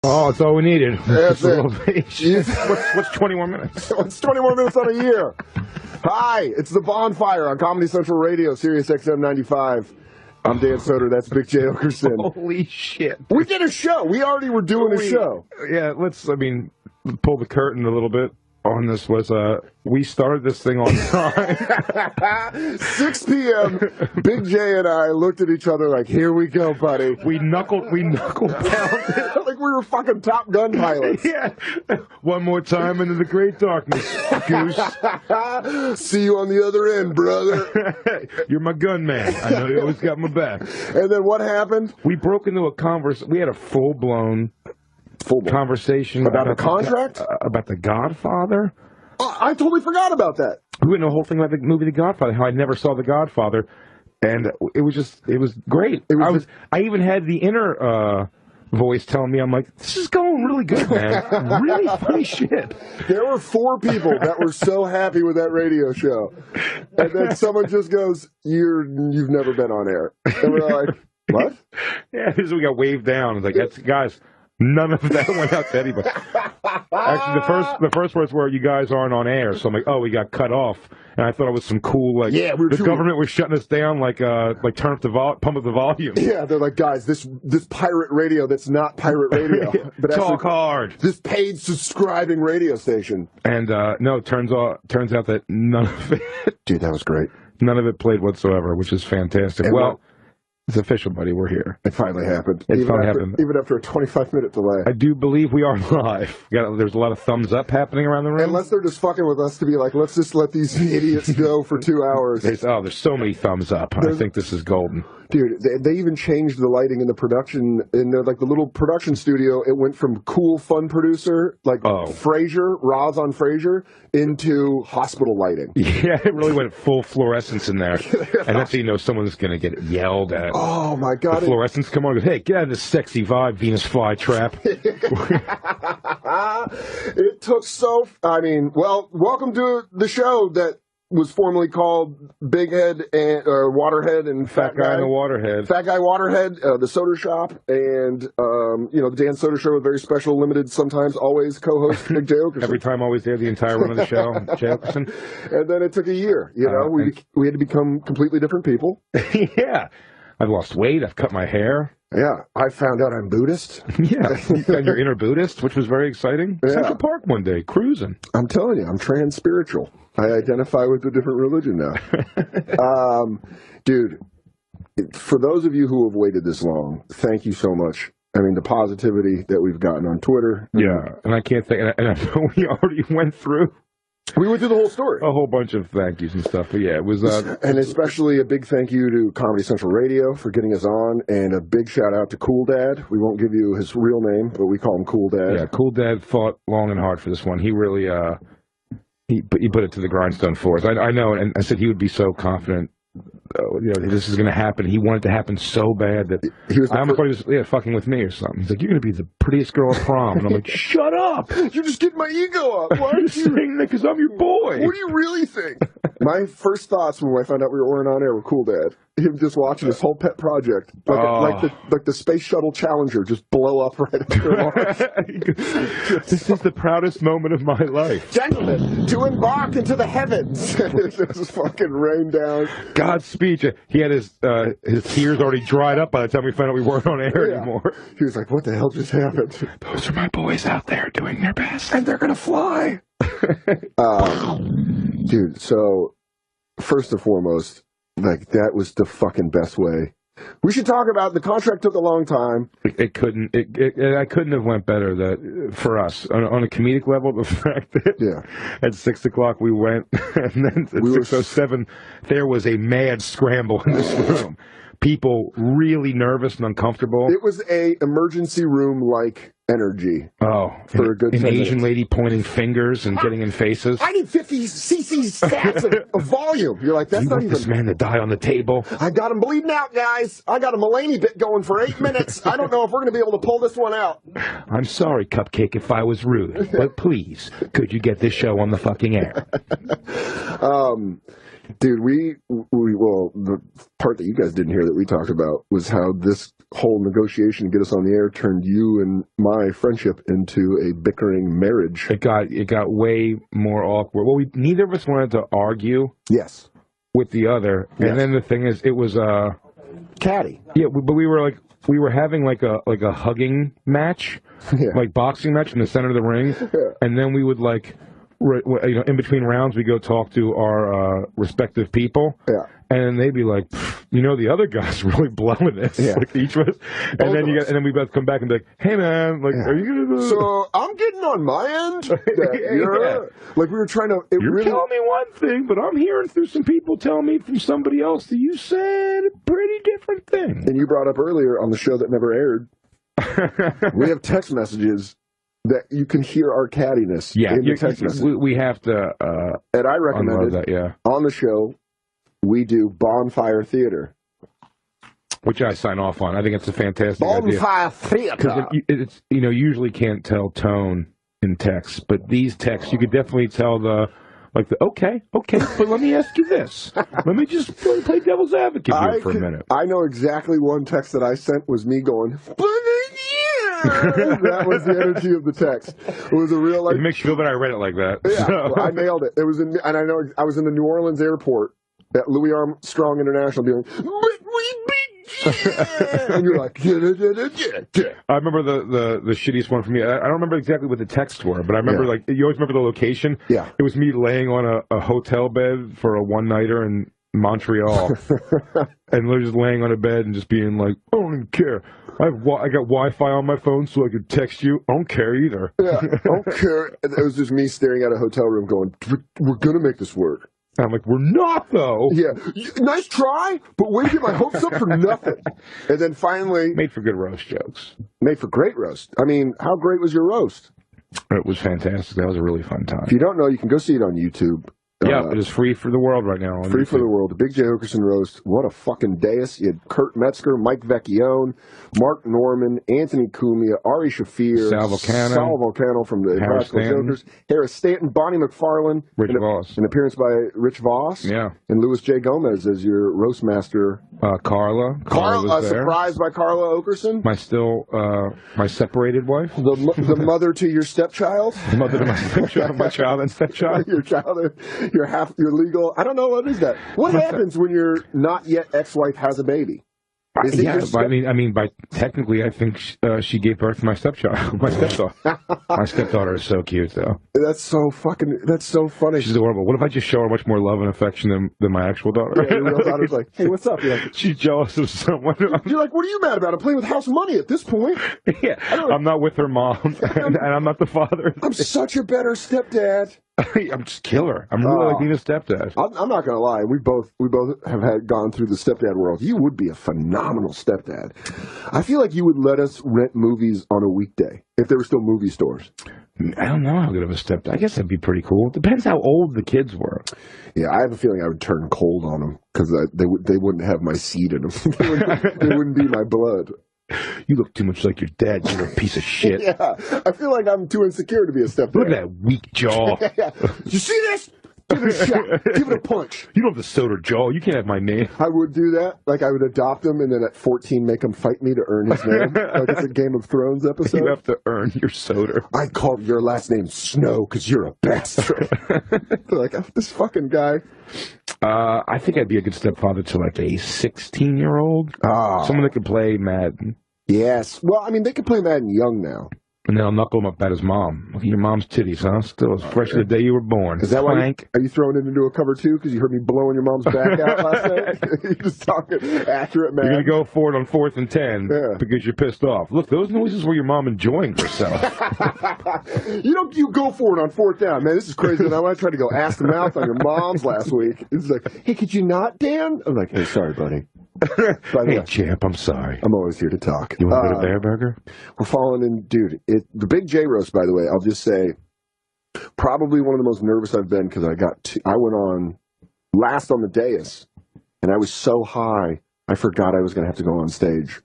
Oh, it's all we needed. That's it. What's 20 more minutes? What's 20 more minutes on a year? Hi, it's the Bonfire on Comedy Central Radio, Sirius XM 95. I'm Dan Soder. That's Big J. Oakerson. Holy shit. We did a show. We already were doing a show. Yeah, pull the curtain a little bit on this. We started this thing on time. 6 p.m., Big J and I looked at each other like, here we go, buddy. We knuckled down. Like we were fucking Top Gun pilots. Yeah. One more time into the great darkness, goose. See you on the other end, brother. You're my gun man. I know you always got my back. And then what happened? We broke into a conversation. We had a full-blown conversation about a contract? About The Godfather. Oh, I totally forgot about that. We went into the whole thing about the movie The Godfather, how I never saw The Godfather. And it was great. I even had the inner voice telling me, I'm like, this is going really good, man. Really funny shit. There were 4 people that were so happy with that radio show. And then someone just goes, you've never been on air. And we're like, what? Yeah, we got waved down. It's like, guys, none of that went out to anybody. Actually, the first words were, you guys aren't on air. So I'm like, oh, we got cut off. And I thought it was some cool, the government was shutting us down, like turn up pump up the volume. Yeah, they're like, guys, this pirate radio that's not pirate radio. But talk hard. This paid subscribing radio station. And no, it turns out that none of it. Dude, that was great. None of it played whatsoever, which is fantastic. And it's official, buddy. We're here. It finally happened. Even after a 25-minute delay. I do believe we are live. There's a lot of thumbs up happening around the room. Unless they're just fucking with us to be like, let's just let these idiots go for 2 hours. There's so many thumbs up. I think this is golden. Dude, they even changed the lighting in the production, in the little production studio. It went from cool, fun producer, Frasier, Roz on Frasier, into hospital lighting. Yeah, it really went full fluorescence in there. And that's how you know someone's going to get yelled at. Oh, my God. The fluorescence come on and goes, hey, get out of this sexy vibe, Venus flytrap. It took welcome to the show that was formerly called Big Head and Waterhead and Fat Guy and the Waterhead. Fat Guy Waterhead, the Soder Shop, and the Dan Soder Show with very special, limited, sometimes always co-host Big J. Oakerson. Every time, always there, the entire run of the show, J. Oakerson. And then it took a year. We had to become completely different people. Yeah, I've lost weight. I've cut my hair. Yeah, I found out I'm Buddhist. Yeah, you found your inner Buddhist, which was very exciting. Yeah. Central Park one day, cruising. I'm telling you, I'm trans-spiritual. I identify with a different religion now. Dude, for those of you who have waited this long, thank you so much. I mean, the positivity that we've gotten on Twitter. Yeah, and I can't think, and I know we already went through. We went through the whole story. A whole bunch of thank yous and stuff. But yeah, it was... and especially a big thank you to Comedy Central Radio for getting us on, and a big shout out to Cool Dad. We won't give you his real name, but we call him Cool Dad. Yeah, Cool Dad fought long and hard for this one. He really... He put it to the grindstone for us. I know, and I said he would be so confident. This is going to happen. He wanted it to happen so bad that I almost thought he was fucking with me or something. He's like, "You're going to be the prettiest girl at prom," and I'm like, "Shut up! You're just getting my ego up. Why are you saying that? Because I'm your boy. What do you really think?" My first thoughts when I found out we weren't on air were Cool Dad. Him just watching his whole pet project, like the Space Shuttle Challenger, just blow up right after launch. This is the proudest moment of my life, gentlemen, to embark into the heavens. Just fucking rain down. God's speech. He had his tears already dried up by the time we found out we weren't on air anymore. He was like, "What the hell just happened?" Those are my boys out there doing their best, and they're gonna fly. Dude, so first and foremost, that was the fucking best way. We should talk about the contract. Took a long time. I couldn't have went better for us on a comedic level. The fact that at 6 o'clock we went, and then at 6:07 there was a mad scramble in this room. People really nervous and uncomfortable. It was a emergency room like energy. Oh, for a good an Asian lady pointing fingers and getting in faces. I need 50 cc stats of volume. You're like, that's not even. This man to die on the table. I got him bleeding out, guys. I got a Mulaney bit going for 8 minutes. I don't know if we're going to be able to pull this one out. I'm sorry, Cupcake, if I was rude, but please, could you get this show on the fucking air? Dude, the part that you guys didn't hear that we talked about was how this whole negotiation to get us on the air turned you and my friendship into a bickering marriage. It got way more awkward. Well, neither of us wanted to argue. Yes. With the other, Yes. and then the thing is, it was catty. Yeah, but we were having like a hugging match, like boxing match in the center of the ring, and then we would in between rounds we go talk to our respective people, and they'd be like, the other guy's really blowing this, like each of us, and then we both come back and be like, hey man, like, are you gonna? So I'm getting on my end. Like we were trying to. You're telling me one thing, but I'm hearing through some people telling me from somebody else that you said a pretty different thing. And you brought up earlier on the show that never aired. We have text messages that you can hear our cattiness in the text message. We have to. And I recommended that, on the show. We do Bonfire Theater, which I sign off on. I think it's a fantastic Bonfire idea. Theater. It's usually can't tell tone in text, but these texts you could definitely tell okay, but let me ask you this. Let me just play devil's advocate here for a minute. I know exactly one text that I sent was me going, that was the energy of the text. It was a real It makes you feel that I read it like that. Yeah, well, I nailed it. It was and I know I was in the New Orleans airport at Louis Armstrong International being like, and you're like, I remember the shittiest one for me. I don't remember exactly what the texts were, but I remember you always remember the location. Yeah, it was me laying on a hotel bed for a one-nighter in Montreal, and literally just laying on a bed and just being like, I don't even care. I got Wi-Fi on my phone so I could text you. I don't care either. Yeah, I don't care. It was just me staring at a hotel room going, we're going to make this work. I'm like, we're not, though. Yeah, nice try, but way to get my hopes up for nothing. And then finally... Made for good roast jokes. Made for great roast. I mean, how great was your roast? It was fantastic. That was a really fun time. If you don't know, you can go see it on YouTube. Yeah, it is free for the world right now. Free for the world. The Big J Oakerson roast. What a fucking dais. You had Kurt Metzger, Mike Vecchione, Mark Norman, Anthony Cumia, Ari Shafir, Sal Volcano from the Practical Jokers, Harris Stanton, Bonnie McFarlane, Rich Voss. An appearance by Rich Voss. Yeah. And Louis J. Gomez as your roast master. Carla was there. Surprised by Carla Oakerson. My separated wife. The mother to your stepchild. The mother to my stepchild, my child and stepchild. Your child, your legal. I don't know, what is that? What happens when your not yet ex-wife has a baby? Technically, I think she gave birth to my stepchild. My stepdaughter. My stepdaughter is so cute, though. That's so funny. She's adorable. What if I just show her much more love and affection than my actual daughter? Yeah, your real daughter's like, hey, what's up? You're like, she's jealous of someone. You're like, what are you mad about? I'm playing with house money at this point. Yeah, I'm not with her mom, and I'm not the father. I'm such a better stepdad. I'm just killer. I'm really like being a stepdad. I'm not gonna lie. We both have gone through the stepdad world. You would be a phenomenal stepdad. I feel like you would let us rent movies on a weekday if there were still movie stores. I don't know how good of a stepdad. I guess that'd be pretty cool. Depends how old the kids were. Yeah, I have a feeling I would turn cold on them because they wouldn't have my seed in them. they wouldn't be my blood. You look too much like your dad. You're a piece of shit. Yeah, I feel like I'm too insecure to be a stepdad. Look at that weak jaw. You see this? Give it a shot. Give it a punch. You don't have the Soder jaw. You can't have my name. I would do that. Like, I would adopt him and then at 14 make him fight me to earn his name. Like it's a Game of Thrones episode. You have to earn your Soder. I call your last name Snow because you're a bastard. They're like, oh, this fucking guy. I think I'd be a good stepfather to like a 16-year-old. Someone that could play Madden. Yes. Well, I mean, they could play Madden young now. And then I'll knuckle him up at his mom. Look at your mom's titties, huh? Still as fresh as the day you were born. Is that why? Are you throwing it into a cover too? Because you heard me blowing your mom's back out last night. You're just talking accurate, man. You're gonna go for it on 4th and 10 because you're pissed off. Look, those noises were your mom enjoying herself. You go for it on 4th down, man. This is crazy. And I tried to go ass to mouth on your mom's last week. It's like, hey, could you not, Dan? I'm like, hey, sorry, buddy. Hey, champ, I'm sorry. I'm always here to talk. You want to go to Bear Burger? We're falling in, dude. The Big J roast, by the way, I'll just say, probably one of the most nervous I've been because I went on last on the dais, and I was so high, I forgot I was going to have to go on stage.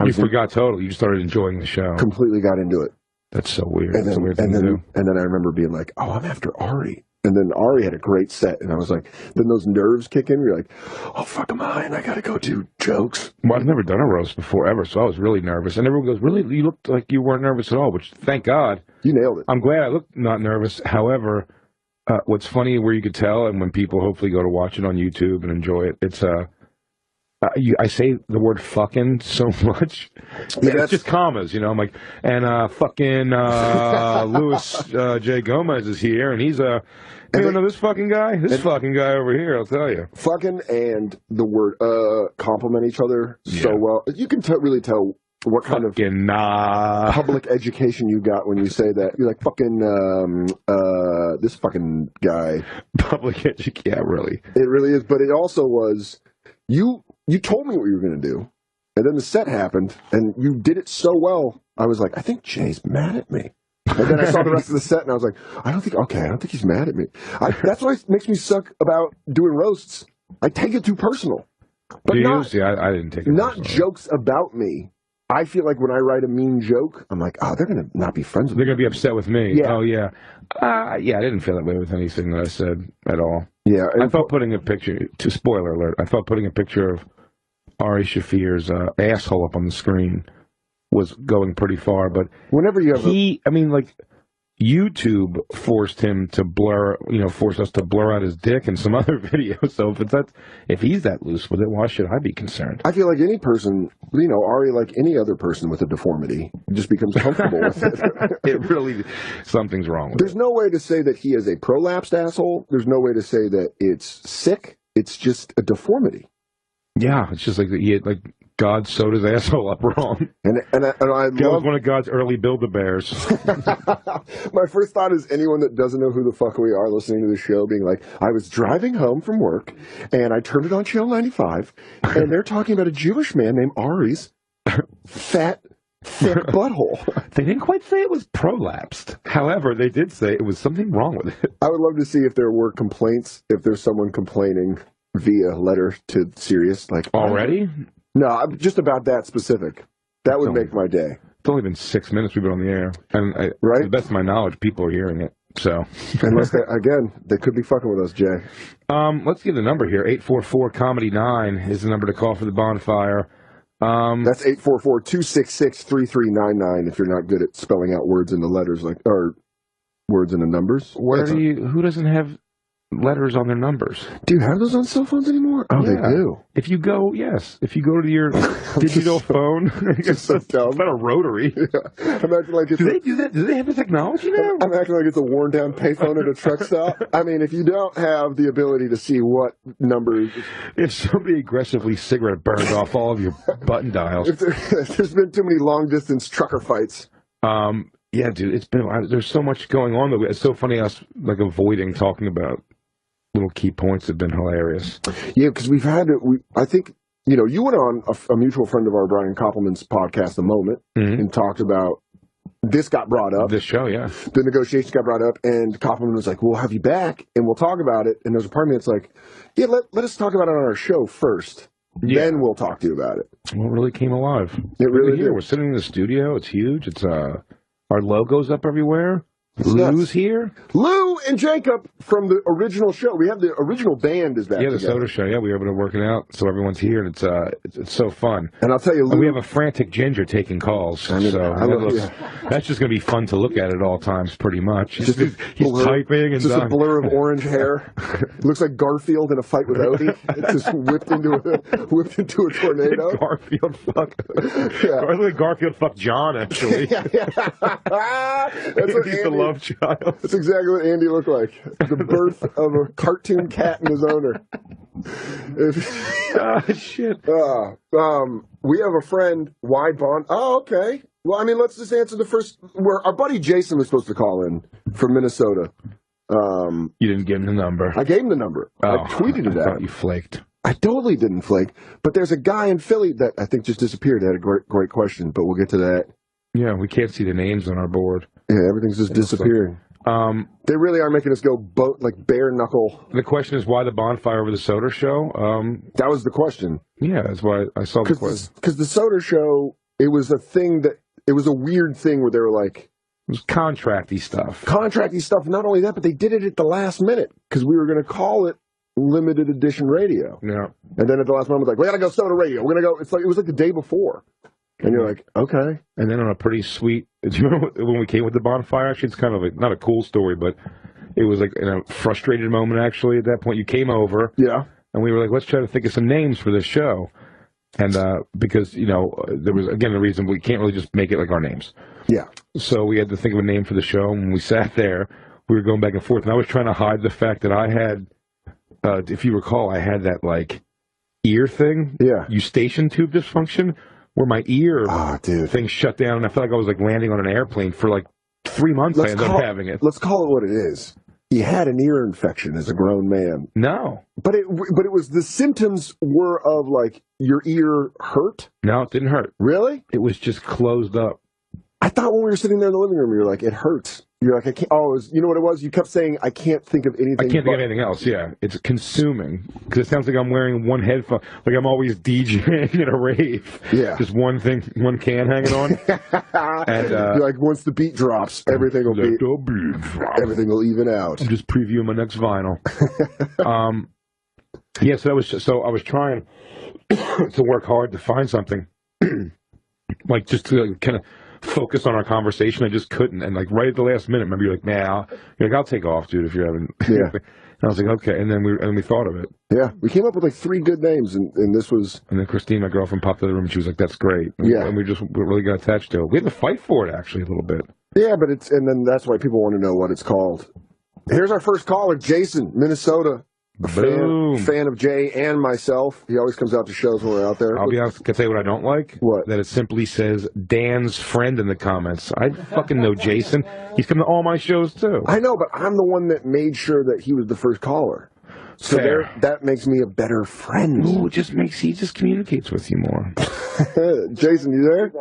You forgot totally. You started enjoying the show. Completely got into it. That's so weird. And That's then, a weird thing to do. And then I remember being like, oh, I'm after Ari. And then Ari had a great set, and I was like, then those nerves kick in. You're like, oh, fuck am I? And I got to go do jokes. Well, I've never done a roast before ever, so I was really nervous. And everyone goes, really? You looked like you weren't nervous at all, which, thank God. You nailed it. I'm glad I looked not nervous. However, what's funny where you could tell, and when people hopefully go to watch it on YouTube and enjoy it, it's I say the word fucking so much. Yeah, it's just commas, you know. I'm like, and fucking Louis J. Gomez is here, and he's you know this fucking guy? This fucking guy over here, I'll tell you. Fucking and the word complement each other so well. You can really tell what kind of public education you got when you say that. You're like, fucking, this fucking guy. Public education, yeah, really. It really is, but it also was, you told me what you were going to do, and then the set happened, and you did it so well, I was like, I think Jay's mad at me. And then I saw the rest of the set, and I was like, I don't think he's mad at me. That's what makes me suck about doing roasts. I take it too personal. But See, I didn't take it not personally. Jokes about me. I feel like when I write a mean joke, I'm like, oh, they're going to not be friends with me. They're going to be upset with me. Yeah. Oh, yeah. Yeah, I didn't feel that way with anything that I said at all. Yeah. I thought putting a picture, spoiler alert, I thought putting a picture of Ari Shafir's asshole up on the screen was going pretty far, but whenever you have YouTube forced him to forced us to blur out his dick in some other videos. So if he's that loose with it, why should I be concerned? I feel like any person, Ari, like any other person with a deformity, just becomes comfortable with it. It really, something's wrong with There's no way to say that he is a prolapsed asshole. There's no way to say that it's sick. It's just a deformity. Yeah, it's just like he had God sewed his asshole up wrong. And I that was one of God's early Build-A-Bears. My first thought is anyone that doesn't know who the fuck we are listening to the show being like, I was driving home from work and I turned it on Channel 95 and they're talking about a Jewish man named Ari's fat, thick butthole. They didn't quite say it was prolapsed. However, they did say it was something wrong with it. I would love to see if there were complaints, if there's someone complaining via letter to Sirius. Like already? No, just about that specific. That would make my day. It's only been 6 minutes we've been on the air. And right? To the best of my knowledge, people are hearing it. So, unless they could be fucking with us, Jay. Let's give the number here. 844-COMEDY-9 is the number to call for the Bonfire. That's 844-266-3399 if you're not good at spelling out words in the letters, or words in the numbers. Who doesn't have letters on their numbers? Do you have those on cell phones anymore? Oh, yeah. They do. If you go to your digital phone, it's so dumb. Not a rotary. Yeah. I'm acting like do they do that? Do they have the technology now? I'm acting like it's a worn down payphone at a truck stop. I mean, if you don't have the ability to see what numbers, if somebody aggressively cigarette burned off all of your button dials, if there's been too many long distance trucker fights. Yeah, dude, there's so much going on. It's so funny us avoiding talking about little key points have been hilarious. Yeah, because I think, you went on a mutual friend of our, Brian Koppelman's podcast, The Moment, and talked about, this got brought up. This show, yeah. The negotiations got brought up, and Koppelman was like, we'll have you back, and we'll talk about it. And there's a part of me that's like, yeah, let us talk about it on our show first. Yeah. Then we'll talk to you about it. Well, it really came alive. It really did. We're sitting in the studio. It's huge. It's our logo's up everywhere. Lou's here. Lou and Jacob from the original show. We have the original band is back. Yeah, the together. Soder show. Yeah, we were able to work it out, so everyone's here, and it's so fun. And I'll tell you, Lou, and we have a frantic ginger taking calls. That's just going to be fun to look at all times, pretty much. He's typing and just a blur of orange hair. Looks like Garfield in a fight with Odie. It's just whipped into a tornado. Garfield fuck. Yeah. I think Garfield fucked John actually. That's what he's the love child. That's exactly what Andy looked like. The birth of a cartoon cat and his owner. Shit. We have a friend, Oh, okay. Well, I mean, let's just answer the first. Where our buddy Jason was supposed to call in from Minnesota. You didn't give him the number. I gave him the number. I tweeted it out. You flaked. I totally didn't flake. But there's a guy in Philly that I think just disappeared. That had a great question, but we'll get to that. Yeah, we can't see the names on our board. Yeah, everything's just disappearing. They really are making us go bare knuckle. The question is why the Bonfire over the Soder show? That was the question. Yeah, that's why I saw the question. Because the Soder show, it was a weird thing where they were like, was contracty stuff. Contracty stuff. Not only that, but they did it at the last minute because we were going to call it limited edition radio. Yeah. And then at the last moment, like, we got to go Soder Radio. We're going to go. It was like the day before. And you're like, okay. And then on a pretty sweet, do you remember when we came with the Bonfire? Actually, it's kind of like, not a cool story, but it was like in a frustrated moment, actually, at that point. You came over. Yeah. And we were like, let's try to think of some names for this show. And because, there was, again, the reason we can't really just make it like our names. Yeah. So we had to think of a name for the show. And when we sat there, we were going back and forth. And I was trying to hide the fact that I had, if you recall, I had that, like, ear thing. Yeah. Eustachian tube dysfunction, where my ear thing shut down. And I felt like I was, like, landing on an airplane for, like, 3 months. I ended up having it. Let's call it what it is. He had an ear infection as a grown man. No. But it was, the symptoms were of, like, your ear hurt? No, it didn't hurt. Really? It was just closed up. I thought when we were sitting there in the living room, you were like, it hurts. You're like, I can't. Oh, you know what it was? You kept saying, I can't think of anything. I can't think of anything else, yeah. It's consuming. Because it sounds like I'm wearing one headphone. Like I'm always DJing at a rave. Yeah. Just one thing, one can hanging on. And you're like, once the beat drops, everything will everything will even out. I'm just previewing my next vinyl. Yeah, so I was trying to work hard to find something. Like just to kind of focus on our conversation. I just couldn't. And like right at the last minute, remember you're like, man, I'll take off, dude, if you're having. Yeah. And I was like, okay. And then we thought of it. Yeah, we came up with like 3 good names, and this was. And then Christine, my girlfriend, popped out of the room. And she was like, "That's great." And we really got attached to it. We had to fight for it actually a little bit. Yeah, but and then that's why people want to know what it's called. Here's our first caller, Jason, Minnesota. Fan of Jay and myself. He always comes out to shows when we're out there. I'll be honest, can I tell you what I don't like? What? That it simply says Dan's friend in the comments. I fucking know Jason. He's come to all my shows too. I know, but I'm the one that made sure that he was the first caller. So that makes me a better friend. Ooh, he just communicates with you more. Jason, you there?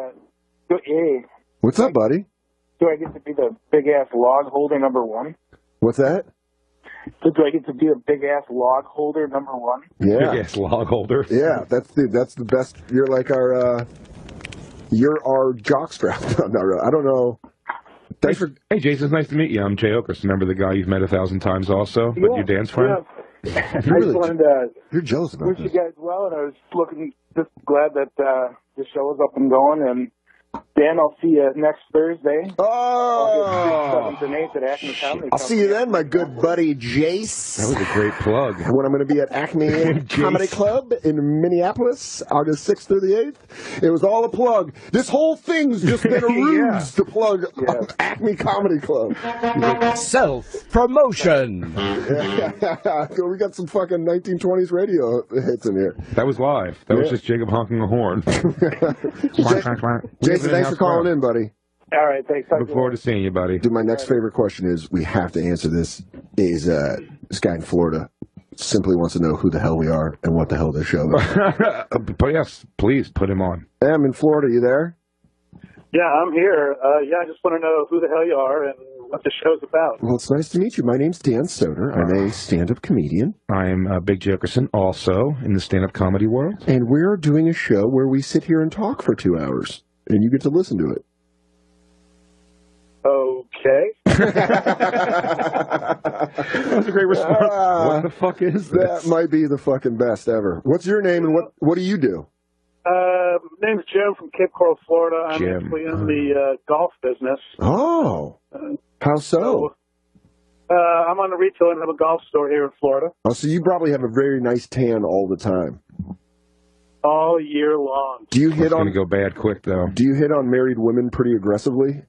Hey. What's up, buddy? Do I get to be the big ass log holder number 1? What's that? So do I get to be a big ass log holder number 1? Yeah. Big ass log holder. Yeah, that's the best. You're like our jockstrap. No, I don't know. Hey, Jason, it's nice to meet you. I'm Jay Oakerson. Remember the guy you've met 1,000 times also, but you're Dan's friend? Yeah. I just wanted to you're jealous about wish you guys well, and I was just glad that the show is up and going, and Dan, I'll see you next Thursday. Oh! 7th and 8th at Acme Comedy. I'll see you then, my good buddy Jace. That was a great plug. When I'm going to be at Acme Comedy Club in Minneapolis, August 6th through the 8th. It was all a plug. This whole thing's just been a ruse to plug Acme Comedy Club. Self-promotion. We got some fucking 1920s radio hits in here. That was live. That was just Jacob honking a horn. Jason, thanks for calling in, buddy. All right, thanks. Look forward to seeing you, buddy. Dude, my next favorite question is, we have to answer this, is this guy in Florida simply wants to know who the hell we are and what the hell this show is. But yes, please put him on. I'm in Florida. You there? Yeah, I'm here. I just want to know who the hell you are and what the show's about. Well, it's nice to meet you. My name's Dan Soder. I'm a stand-up comedian. I am Big Jokerson, also in the stand-up comedy world. And we're doing a show where we sit here and talk for 2 hours, and you get to listen to it. Okay. That was a great response. What the fuck is this? That might be the fucking best ever. What's your name, and what do you do? My name's Jim from Cape Coral, Florida. I'm Jim. actually in the golf business. Oh. How so? I'm on the retail end of a golf store here in Florida. Oh, so you probably have a very nice tan all the time. All year long. Do you hit It's on? going to go bad quick, though. Do you hit on married women pretty aggressively?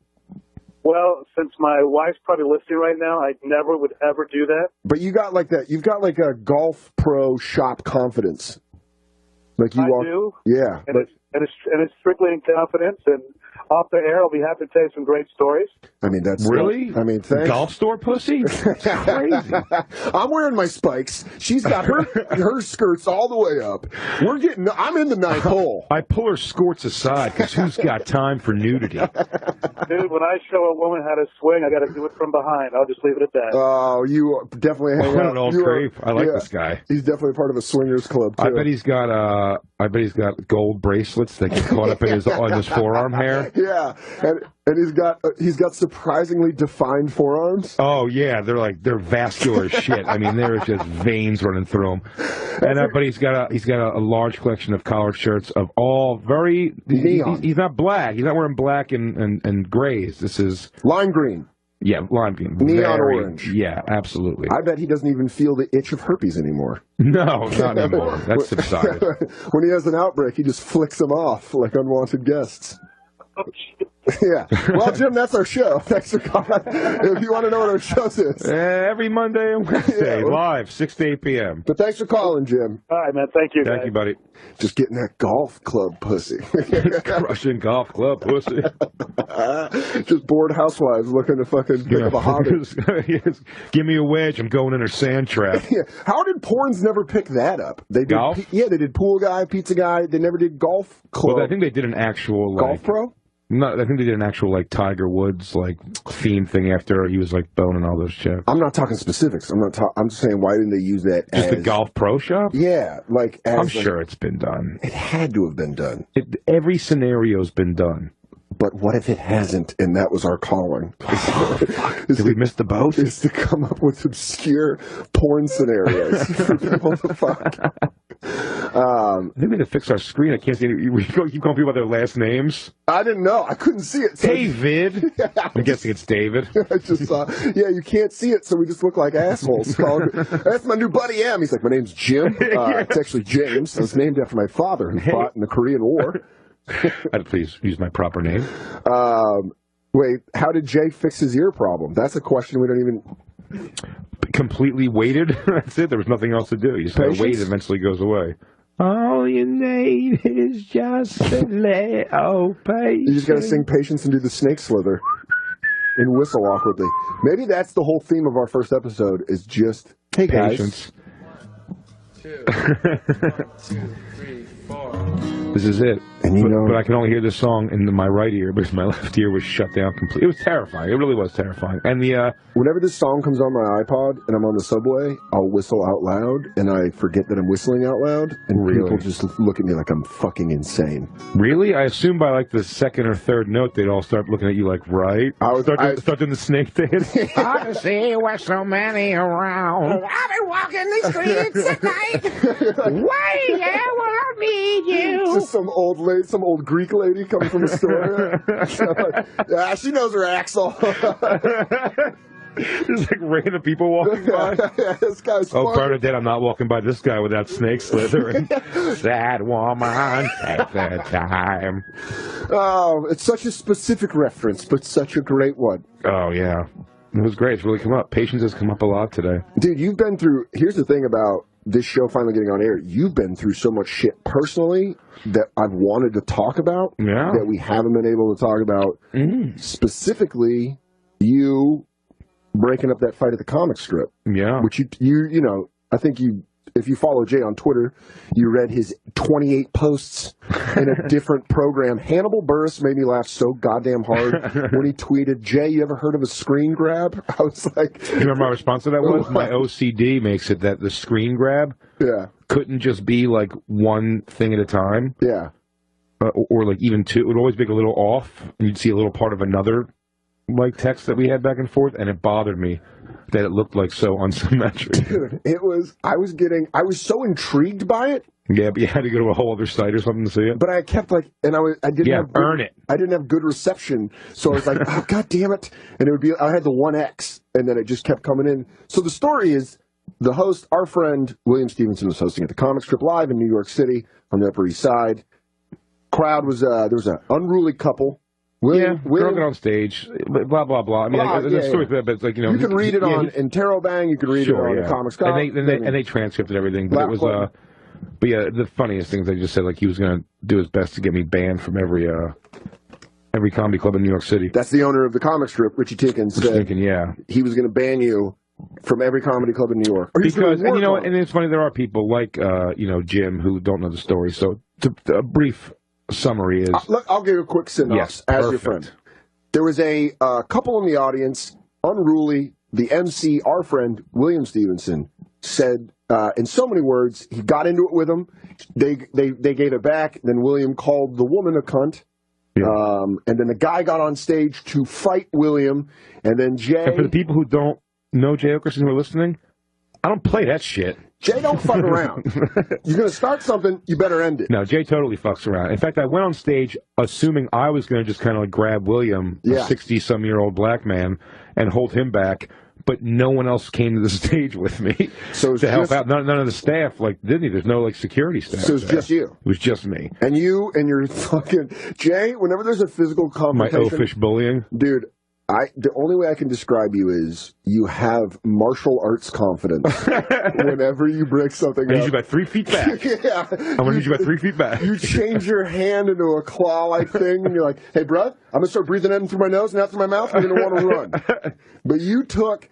Well, since my wife's probably listening right now, I never would ever do that. But you got like that. You've got like a golf pro shop confidence. Like you I do. Yeah. And it's strictly in confidence. And off the air, I'll be happy to tell you some great stories. I mean, that's really. I mean, thanks. Golf store pussy. That's crazy. I'm wearing my spikes. She's got her skirts all the way up. I'm in the 9th hole. I pull her skirts aside because who's got time for nudity? Dude, when I show a woman how to swing, I got to do it from behind. I'll just leave it at that. Oh, you definitely hang What out. an old creep. I like this guy. He's definitely part of a swingers club too. I bet he's got I bet he's got gold bracelets that get caught up in his forearm hair. Yeah, and he's got surprisingly defined forearms. Oh yeah, they're vascular shit. I mean, there's just veins running through them. And but he's got a large collection of collared shirts of all very neon. He's not black. He's not wearing black and grays. This is lime green. Yeah, lime green. Neon orange. Yeah, absolutely. I bet he doesn't even feel the itch of herpes anymore. No, not anymore. That's subsided. When he has an outbreak, he just flicks them off like unwanted guests. Yeah. Well, Jim, that's our show. Thanks for calling. If you want to know what our show is. Every Monday and Wednesday, live, 6 to 8 p.m. But thanks for calling, Jim. All right, man. Thank you. Thank you, buddy. Just getting that golf club pussy. Crushing golf club pussy. Just bored housewives looking to fucking pick up a hobby. Give me a wedge. I'm going in her sand trap. Yeah. How did porns never pick that up? They did golf? Yeah, they did pool guy, pizza guy. They never did golf club. Well, I think they did an actual golf pro. No, I think they did an actual Tiger Woods theme thing after he was boning all those chicks. I'm not talking specifics. I'm just saying, why didn't they use that just as the golf pro shop? Yeah, I'm sure it's been done. It had to have been done. Every scenario's been done. But what if it hasn't, and that was our calling? Did we miss the boat? Is to come up with obscure porn scenarios for people to fuck. I think we need to fix our screen. I can't see any. We keep calling people by their last names. I didn't know. I couldn't see it. So David. I'm guessing it's David. I just saw. Yeah, you can't see it, so we just look like assholes. That's my new buddy M. He's like, my name's Jim. It's actually James. It's named after my father who fought in the Korean War. Please use my proper name. Wait, how did Jay fix his ear problem? That's a question we don't even... Completely waited. That's it. There was nothing else to do. You just gotta wait. It eventually goes away. All you need is just a little patience. You just gotta sing Patience and do the snake slither and whistle awkwardly. Maybe that's the whole theme of our first episode is just, hey guys. Patience. 2, 3, 4. This is it. And but I can only hear this song in my right ear because my left ear was shut down completely. It was terrifying. It really was terrifying. And whenever this song comes on my iPod and I'm on the subway, I'll whistle out loud, and I forget that I'm whistling out loud, and people just look at me like I'm fucking insane. Really? I assume by the second or third note, they'd all start looking at you right. Start doing the snake dance. I can see where so many around. I've been walking these streets at night. Wait, yeah, well, I need you. Just some old Greek lady coming from the store. She knows her Axel. There's random people walking by. This guy's funny. Bernadette, I'm not walking by this guy without snake slithering. Sad woman, take the time. Oh, it's such a specific reference, but such a great one. Oh, yeah. It was great. It's really come up. Patience has come up a lot today. Dude, you've been through... Here's the thing about this show finally getting on air. You've been through so much shit personally that I've wanted to talk about that we haven't been able to talk about. Specifically, you breaking up that fight at the comic strip. Yeah. Which you know, I think if you follow Jay on Twitter, you read his 28 posts in a different program. Hannibal Buress made me laugh so goddamn hard when he tweeted, Jay, you ever heard of a screen grab? I was like... You remember my response to that was? My OCD makes it that the screen grab couldn't just be one thing at a time. Yeah. Or even two. It would always be a little off, and you'd see a little part of another text that we had back and forth, and it bothered me that it looked so unsymmetric. Dude, I was so intrigued by it. Yeah, but you had to go to a whole other site or something to see it. But I kept I didn't earn it. I didn't have good reception, so I was like, oh god damn it! And it would be I had the 1X, and then it just kept coming in. So the story is, the host, our friend William Stevenson, was hosting at the Comic Strip Live in New York City on the Upper East Side. Crowd was there was an unruly couple. William got on stage, blah blah blah. I mean, the story, but it's you can read it on Interrobang. You can read it on the Comics Cop. And they transcripted everything, but it was but yeah, the funniest thing is they just said he was going to do his best to get me banned from every comedy club in New York City. That's the owner of the Comic Strip, Richie Tinkins. He was going to ban you from every comedy club in New York. Because and it's funny, there are people like Jim who don't know the story. So a brief summary is... I'll give you a quick synopsis as your friend. There was a couple in the audience, unruly. The MC, our friend, William Stevenson, said in so many words, he got into it with him. They gave it back. Then William called the woman a cunt. Yeah. And then the guy got on stage to fight William. And then Jay... And for the people who don't know Jay Oakerson who are listening, I don't play that shit. Jay don't fuck around. You're going to start something, you better end it. No, Jay totally fucks around. In fact, I went on stage assuming I was going to just kind of like grab William, a 60-some-year-old black man, and hold him back, but no one else came to the stage with me to help out. None of the staff, like, didn't he? There's no, like, security staff. So it's just you? It was just me. And you and your fucking... Jay, whenever there's a physical confrontation... My oafish bullying? Dude... the only way I can describe you is you have martial arts confidence whenever you break something I need you about 3 feet back. Yeah. I'm going to need you about 3 feet back. You change your hand into a claw-like thing, and you're like, hey, bro, I'm going to start breathing in through my nose and out through my mouth. You're going to want to run. But you took...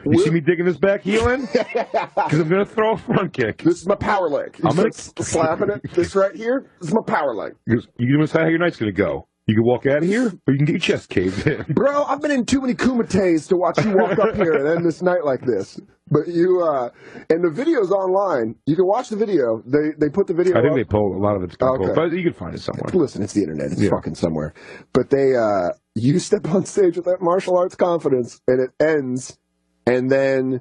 You see me digging this back heel in? Because I'm going to throw a front kick. This is my power leg. I'm going to slapping it. This right here, this is my power leg. You can decide how your night's going to go. You can walk out of here, or you can get your chest caved in. Bro, I've been in too many kumites to watch you walk up here and end this night like this. But you, and the video's online. You can watch the video. They put the video I think up. they pulled a lot of it's pulled, but you can find it somewhere. Listen, it's the internet. It's fucking somewhere. But you step on stage with that martial arts confidence, and it ends, and then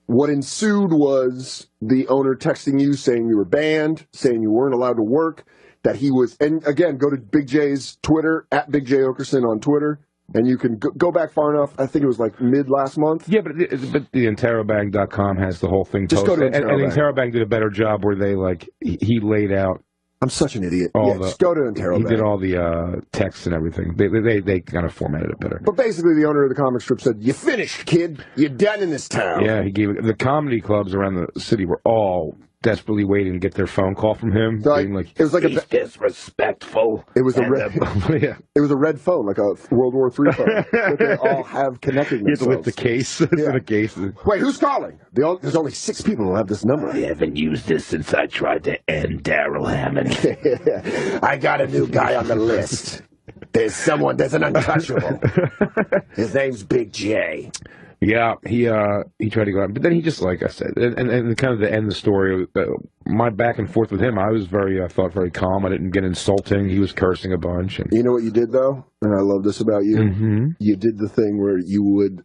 what ensued was the owner texting you saying you were banned, saying you weren't allowed to work, that he was, and again, go to Big J's Twitter, at Big J Oakerson on Twitter, and you can go back far enough. I think it was like mid last month. Yeah, but the interrobang.com has the whole thing just posted. Go to and Interrobang did a better job where they, like, he laid out. I'm such an idiot. Just go to Interrobang. He did all the text and everything. They kind of formatted it better. But basically, the owner of the comic strip said, "You finished, kid. You're done in this town." Yeah, he gave it. The comedy clubs around the city were all desperately waiting to get their phone call from him. Being like, it was like he's disrespectful. It was a red. It was a red phone, like a World War III phone. That they all have connected themselves. You have to lift the case. It's in a case. Wait, who's calling? There's only 6 people who have this number. I haven't used this since I tried to end Daryl Hammond. I got a new guy on the list. There's an untouchable. His name's Big J. Yeah, he tried to go out, but then he just, like I said, and kind of to end the story, my back and forth with him, I thought very calm. I didn't get insulting. He was cursing a bunch. And... You know what you did though, and I love this about you. Mm-hmm. You did the thing where you would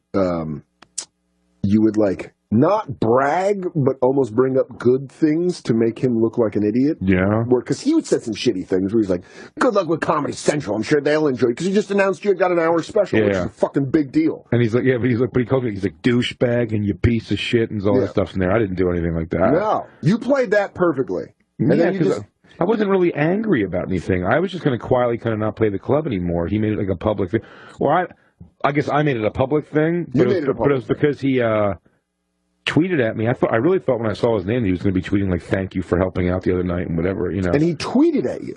like not brag, but almost bring up good things to make him look like an idiot. Yeah. Because he would say some shitty things where he's like, good luck with Comedy Central. I'm sure they'll enjoy it. Because you just announced you got an hour special, which is a fucking big deal. And he's like, but he called me, he's like, douchebag and you piece of shit and all that stuff's in there. I didn't do anything like that. No. You played that perfectly. And then you just... I wasn't really angry about anything. I was just going to quietly kind of not play the club anymore. He made it like a public thing. Or I guess I made it a public thing. But it was because he... tweeted at me. I really thought when I saw his name that he was going to be tweeting like "thank you for helping out the other night" and whatever, you know. And he tweeted at you,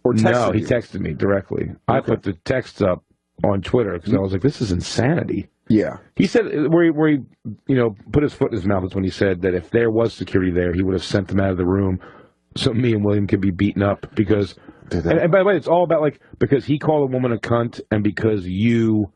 or texted no, he you? Texted me directly. Okay. I put the texts up on Twitter because I was like, "This is insanity." Yeah. He said where he put his foot in his mouth is when he said that if there was security there, he would have sent them out of the room so me and William could be beaten up because. And by the way, it's all about like because he called a woman a cunt and because you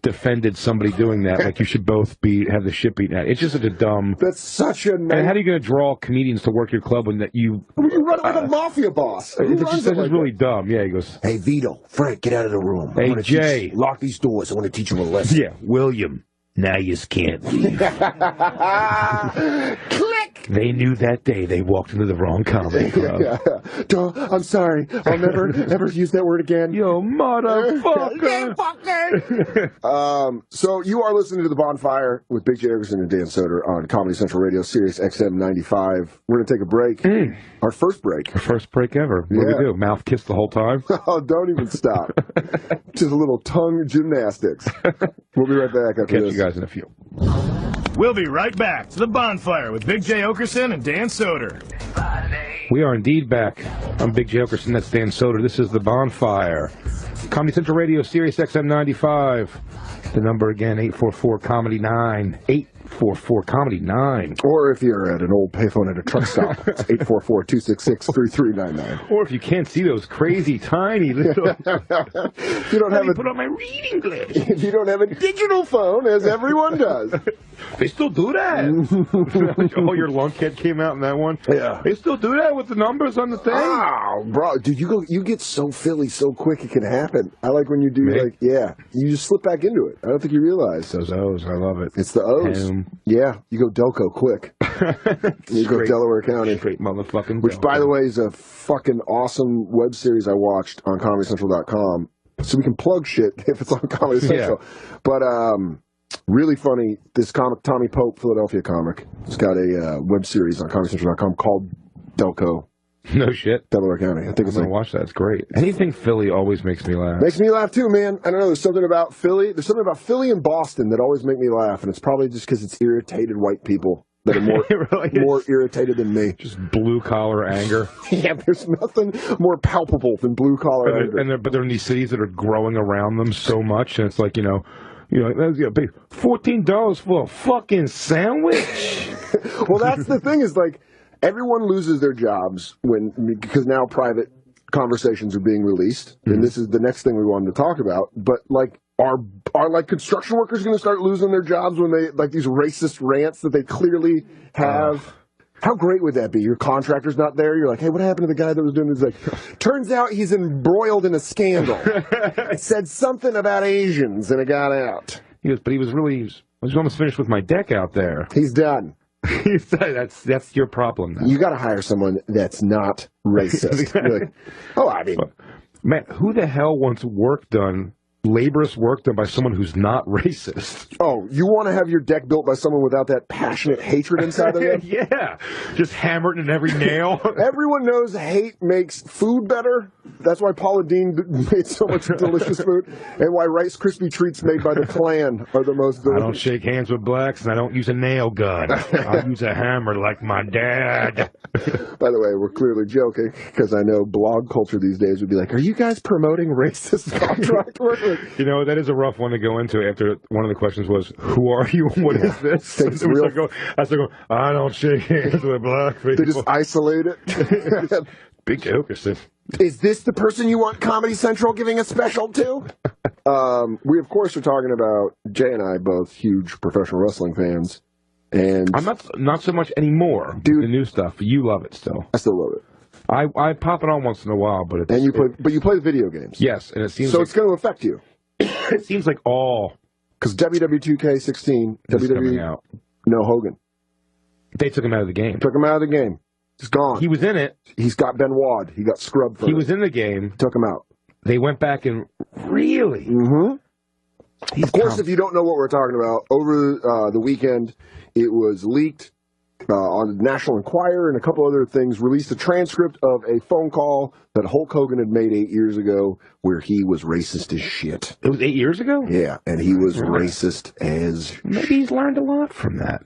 defended somebody doing that, like you should both have the shit beaten out. It's just such a dumb. That's such a. And how are you going to draw comedians to work your club when that you? You run it like a mafia boss. It's just really dumb. Yeah, he goes. Hey Vito, Frank, get out of the room. Hey Jay, lock these doors. I want to teach you a lesson. Yeah, William. Now you can't leave. Click! They knew that day they walked into the wrong comedy club. I'm sorry. I'll never, ever use that word again. You motherfucker. So you are listening to The Bonfire with Big J Oakerson and Dan Soder on Comedy Central Radio, Sirius XM 95. We're going to take a break. Our first break. Our first break ever. What do we do? Mouth kiss the whole time? Oh, don't even stop. Just a little tongue gymnastics. We'll be right back after this. You guys in a few. We'll be right back to The Bonfire with Big J Oakerson and Dan Soder. We are indeed back. I'm Big J Oakerson. That's Dan Soder. This is The Bonfire. Comedy Central Radio, Sirius XM 95. The number again, 844-COMEDY-9. 844 Comedy 9. Or if you're at an old payphone at a truck stop, it's 844-266-3399. Or if you can't see those crazy tiny little... If you don't have put on my reading glasses. if you don't have a digital phone, as everyone does. They still do that. Oh, your lunkhead came out in that one? Yeah. They still do that with the numbers on the thing? Oh, bro, dude, you get so Philly so quick it can happen. I like when you do, you just slip back into it. I don't think you realize. Those O's, I love it. It's the O's. Yeah, you go Delco quick. You go Delaware County. Straight motherfucking Which, Delco. by the way, is a fucking awesome web series I watched on ComedyCentral.com. So we can plug shit if it's on Comedy Central. Yeah. But really funny, this comic, Tommy Pope, Philadelphia comic, has got a web series on ComedyCentral.com called Delco. No shit. Delaware County. I think I'm going to watch that. It's great. Anything Philly always makes me laugh. Makes me laugh too, man. I don't know. There's something about Philly. There's something about Philly and Boston that always make me laugh. And it's probably just because it's irritated white people that are more, more irritated than me. Just blue-collar anger. Yeah, there's nothing more palpable than blue-collar anger. But they're in these cities that are growing around them so much. And it's like, you know, pay $14 for a fucking sandwich. Well, that's the thing is, like, everyone loses their jobs because now private conversations are being released, and this is the next thing we wanted to talk about. But like, are like construction workers going to start losing their jobs when they like these racist rants that they clearly have? How great would that be? Your contractor's not there. You're like, hey, what happened to the guy that was doing this? Like, turns out he's embroiled in a scandal. Said something about Asians, and it got out. He was almost finished with my deck out there. He's done. That's your problem now. You got to hire someone that's not racist. Like, man, who the hell wants laborious work done by someone who's not racist? Oh, you want to have your deck built by someone without that passionate hatred inside of them? Yeah, just hammered in every nail. Everyone knows hate makes food better. That's why Paula Deen made so much delicious food, and why Rice Krispie treats made by the Klan are the most delicious. I don't shake hands with blacks, and I don't use a nail gun. I use a hammer like my dad. By the way, we're clearly joking, because I know blog culture these days would be like, are you guys promoting racist contract work? You know, that is a rough one to go into after one of the questions was, who are you and what is this? I started going, I don't shake hands with black people. They just isolate it. Big Oakerson. Is this the person you want Comedy Central giving a special to? We, of course, are talking about, Jay and I, both huge professional wrestling fans. And I'm not so much anymore. Dude, the new stuff. You love it still. I still love it. I pop it on once in a while, but you play the video games. Yes, and it seems so it's going to affect you. It seems like all because WW2K16, WWE, no Hogan. They took him out of the game. Took him out of the game. He's gone. He was in it. He's got Ben Wad. He got scrubbed for He was in the game. Took him out. They went back and really. Of course, if you don't know what we're talking about, over the weekend, it was leaked on the National Enquirer and a couple other things, released a transcript of a phone call that Hulk Hogan had made 8 years ago where he was racist as shit. It was 8 years ago? Yeah, and he was racist as... Maybe he's learned a lot from that.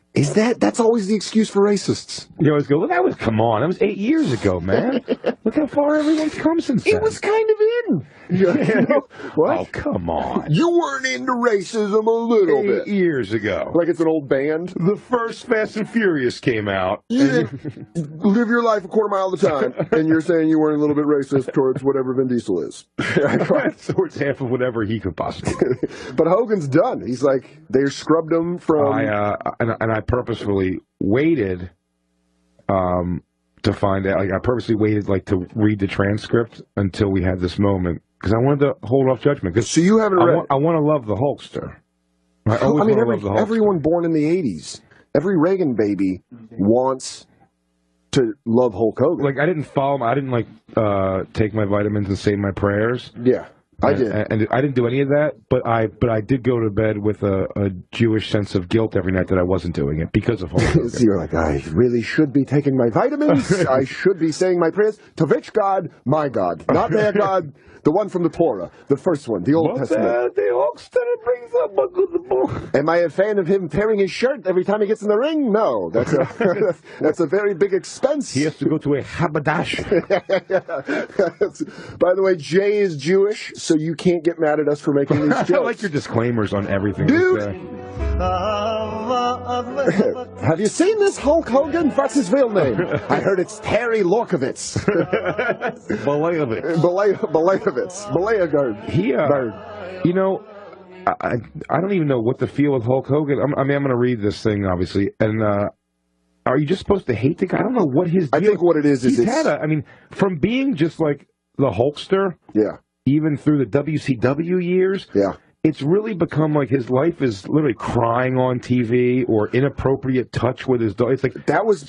That's always the excuse for racists. You always go, well, come on, that was 8 years ago, man. Look how far everyone's come since then. It was kind of in. You know? What? Oh, come on. You weren't into racism a little bit. 8 years ago. Like it's an old band? The first Fast and Furious came out. You live your life a quarter mile at a time, and you're saying you weren't a little bit racist towards whatever Vin Diesel is. Towards half of whatever he could possibly be. But Hogan's done. He's like, they scrubbed him from... I purposefully waited to find out. Like, I purposely waited to read the transcript until we had this moment because I wanted to hold off judgment. So you haven't read... I want to love the Hulkster. Everyone born in the 80s, every Reagan baby wants to love Hulk Hogan. Like, I didn't follow him. I didn't take my vitamins and say my prayers. Yeah. I did. And I didn't do any of that, but I did go to bed with a Jewish sense of guilt every night that I wasn't doing it because of Hulk Hogan. So you're like, I really should be taking my vitamins. I should be saying my prayers. To which God? My God. Not their God. The one from the Torah. The first one. The Old Testament. The Hulkster brings up a good book. Am I a fan of him tearing his shirt every time he gets in the ring? No. That's a very big expense. He has to go to a haberdasher. By the way, Jay is Jewish, so you can't get mad at us for making these jokes. I like your disclaimers on everything. Dude! Have you seen this Hulk Hogan? What's his real name? I heard it's Terry Lorkovitz. Belayovitz. He, you know, I don't even know what to feel with Hulk Hogan. I mean, I'm going to read this thing, obviously, and are you just supposed to hate the guy? I don't know what his deal. I think what it is he's had I mean, from being just like the Hulkster, yeah, even through the WCW years, yeah, it's really become like his life is literally crying on TV or inappropriate touch with his dog. It's like that was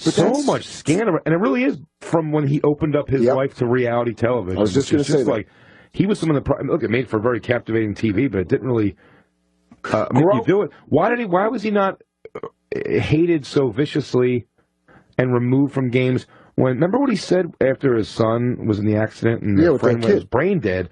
much scandal, and it really is from when he opened up his life to reality television. I was just going to say that. Like, he was some of the look. It made for very captivating TV, but it didn't really make you do it. Why was he not hated so viciously and removed from games? Remember what he said after his son was in the accident and the friend was brain dead?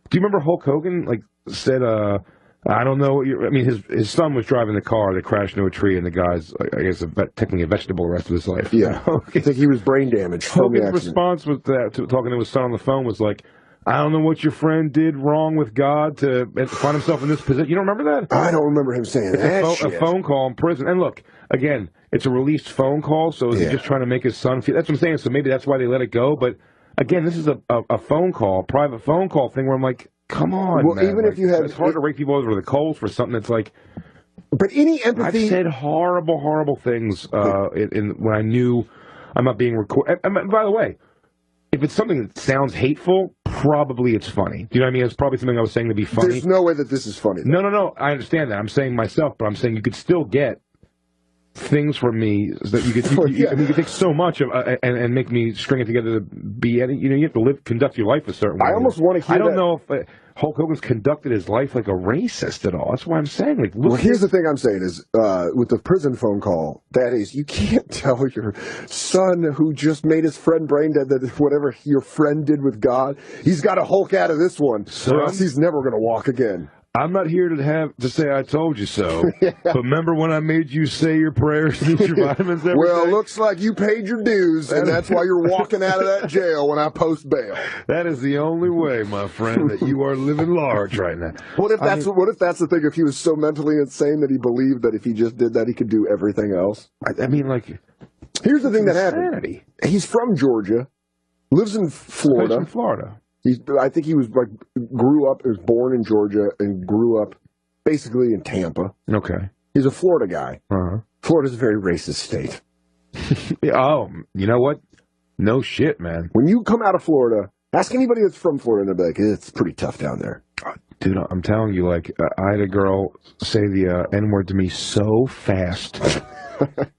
Do you remember Hulk Hogan said, "I don't know what I mean." His son was driving the car that crashed into a tree, and the guy's, I guess, technically a vegetable the rest of his life. Yeah, I think he was brain damaged. Hogan's response was that to talking to his son on the phone was like, I don't know what your friend did wrong with God to find himself in this position. You don't remember that? I don't remember him saying that. A phone call in prison. And look, again, it's a released phone call, so is he just trying to make his son feel... That's what I'm saying, so maybe that's why they let it go. But, again, this is a phone call, a private phone call thing where I'm like, come on, well, man. Even if you had... It's hard to rake people over the coals for something that's like... But any empathy... I've said horrible, horrible things when I knew I'm not being recorded. And by the way, if it's something that sounds hateful, probably it's funny. Do you know what I mean? It's probably something I was saying to be funny. There's no way that this is funny. Though. No. I understand that. I'm saying myself, but I'm saying you could still get things from me that you could. You could take so much of and make me string it together to be any. You know, you have to conduct your life a certain way. I almost want to hear. I don't know if Hulk Hogan's conducted his life like a racist at all. That's why I'm saying. Like, well, here's the thing I'm saying is with the prison phone call. That is, you can't tell your son who just made his friend brain dead that whatever your friend did with God, he's got to Hulk out of this one, or else he's never going to walk again. I'm not here to say I told you so. But remember when I made you say your prayers and eat your vitamins every Well, day? looks like you paid your dues, and that's why you're walking out of that jail when I post bail. That is the only way, my friend, that you are living large right now. What if that's the thing? If he was so mentally insane that he believed that if he just did that, he could do everything else? I mean, like, here's the thing that happened. He's from Georgia, lives in Florida. He's from Florida. I think he was was born in Georgia and grew up basically in Tampa. Okay. He's a Florida guy. Uh-huh. Florida's a very racist state. Oh, you know what? No shit, man. When you come out of Florida, ask anybody that's from Florida and they'll be like, it's pretty tough down there. Dude, I'm telling you, like, I had a girl say the N-word to me so fast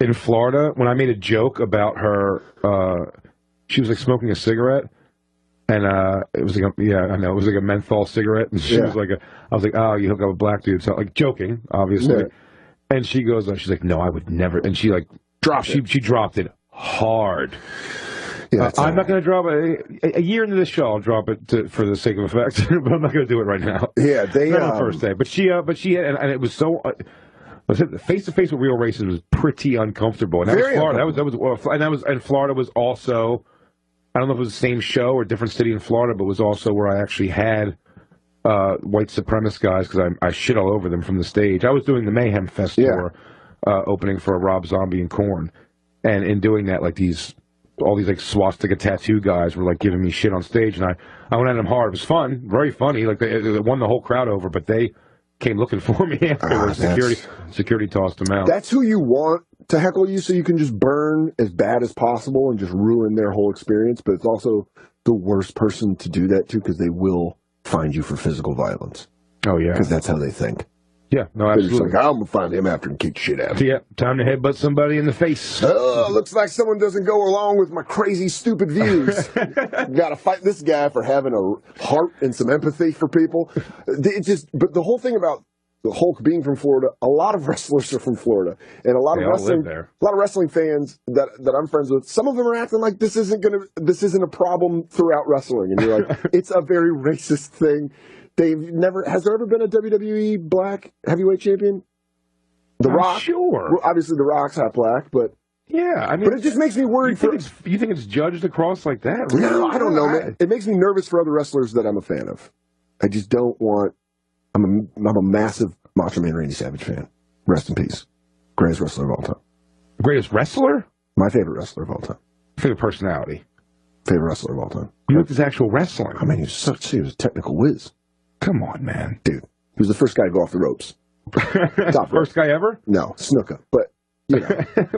in Florida when I made a joke about her. She was like smoking a cigarette. And it was like it was like a menthol cigarette, and she was like, I was like, oh, you hook up with black dudes, so, like joking, obviously. Yeah. And she goes, she's like, no, I would never. And she like dropped, she dropped it hard. Yeah, I'm not going to drop it. A year into this show, I'll drop it for the sake of effect, but I'm not going to do it right now. Yeah, they not on the first day, but she had, and it was so. Face to face with real racism was pretty uncomfortable, and that was Florida. And Florida was also. I don't know if it was the same show or a different city in Florida, but it was also where I actually had white supremacist guys because I shit all over them from the stage. I was doing the Mayhem Fest tour, opening for Rob Zombie and Korn, and in doing that, like all these like swastika tattoo guys were like giving me shit on stage, and I went at them hard. It was fun, very funny. Like they won the whole crowd over, but they came looking for me afterwards. Security tossed them out. That's who you want to heckle you, so you can just burn as bad as possible and just ruin their whole experience. But it's also the worst person to do that to because they will find you for physical violence. Oh yeah, because that's how they think. Yeah, no, absolutely. They're just like, I'm gonna find him after and kick shit out of him. Yeah, time to headbutt somebody in the face. Oh, looks like someone doesn't go along with my crazy, stupid views. Got to fight this guy for having a heart and some empathy for people. But the whole thing about the Hulk being from Florida, a lot of wrestlers are from Florida, and a lot of wrestling fans that I'm friends with. Some of them are acting like this isn't a problem throughout wrestling, and you're like, it's a very racist thing. Has there ever been a WWE black heavyweight champion? The Rock, sure. Well, obviously, The Rock's half black, but yeah, I mean, but it just makes me worried. You think it's judged across like that? Really? No, I don't know, man. It makes me nervous for other wrestlers that I'm a fan of. I just don't want. I'm a massive Macho Man Randy Savage fan. Rest in peace. Greatest wrestler of all time. Greatest wrestler? My favorite wrestler of all time. Favorite personality. Favorite wrestler of all time. You looked at his actual wrestling. I mean, he was a technical whiz. Come on, man. Dude, he was the first guy to go off the ropes. First guy ever? No, Snuka. But, you know.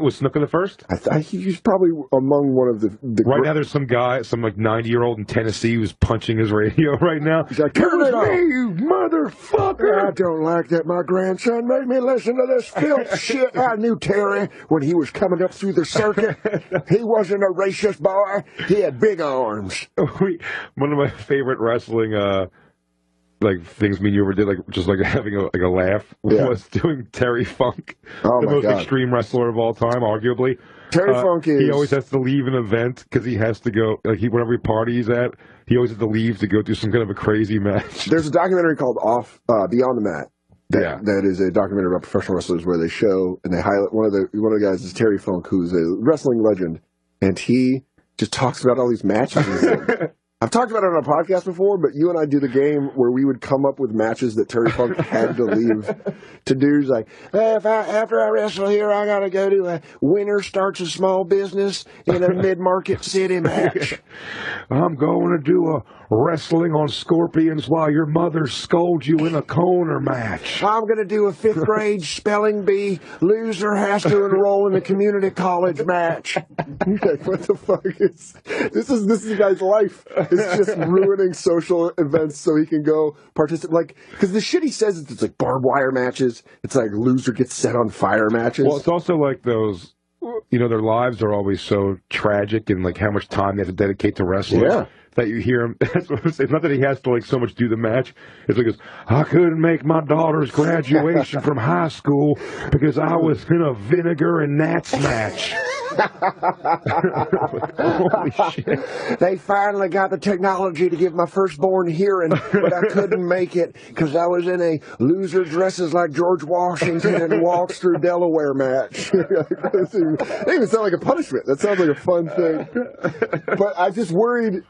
Was Snuka the first? He was probably among one of the right now there's some guy, some like 90-year-old in Tennessee who's punching his radio right now. He's like, turn it off. You motherfucker! I don't like that my grandson made me listen to this filth shit. I knew Terry when he was coming up through the circuit. He wasn't a racist boy. He had big arms. One of my favorite wrestling like things me and you ever did, like just like having a laugh, was doing Terry Funk, the most extreme wrestler of all time, arguably. Terry Funk is... He always has to leave an event because he has to go, like whenever he parties at, he always has to leave to go do some kind of a crazy match. There's a documentary called Beyond the Mat. That is a documentary about professional wrestlers where they show and they highlight one of the guys is Terry Funk, who's a wrestling legend, and he just talks about all these matches. I've talked about it on a podcast before, but you and I did a game where we would come up with matches that Terry Funk had to leave to do. He's like, after I wrestle here, I got to go to a winner starts a small business in a mid-market city match. I'm going to do a wrestling on scorpions while your mother scolds you in a corner match. I'm going to do a 5th grade spelling bee. Loser has to enroll in a community college match. Like, what the fuck is this? Is the guy's life? It's just ruining social events so he can go participate. Like, because the shit he says is it's like barbed wire matches. It's like loser gets set on fire matches. Well, it's also like those, you know, their lives are always so tragic and like how much time they have to dedicate to wrestling. Yeah. That you hear him. That's what I'm saying. It's not that he has to like so much do the match. It's like, I couldn't make my daughter's graduation from high school because I was in a vinegar and gnats match. Holy shit. They finally got the technology to give my firstborn hearing, but I couldn't make it because I was in a loser dresses like George Washington and walks through Delaware match. That even sounds like a punishment. That sounds like a fun thing. But I just worried.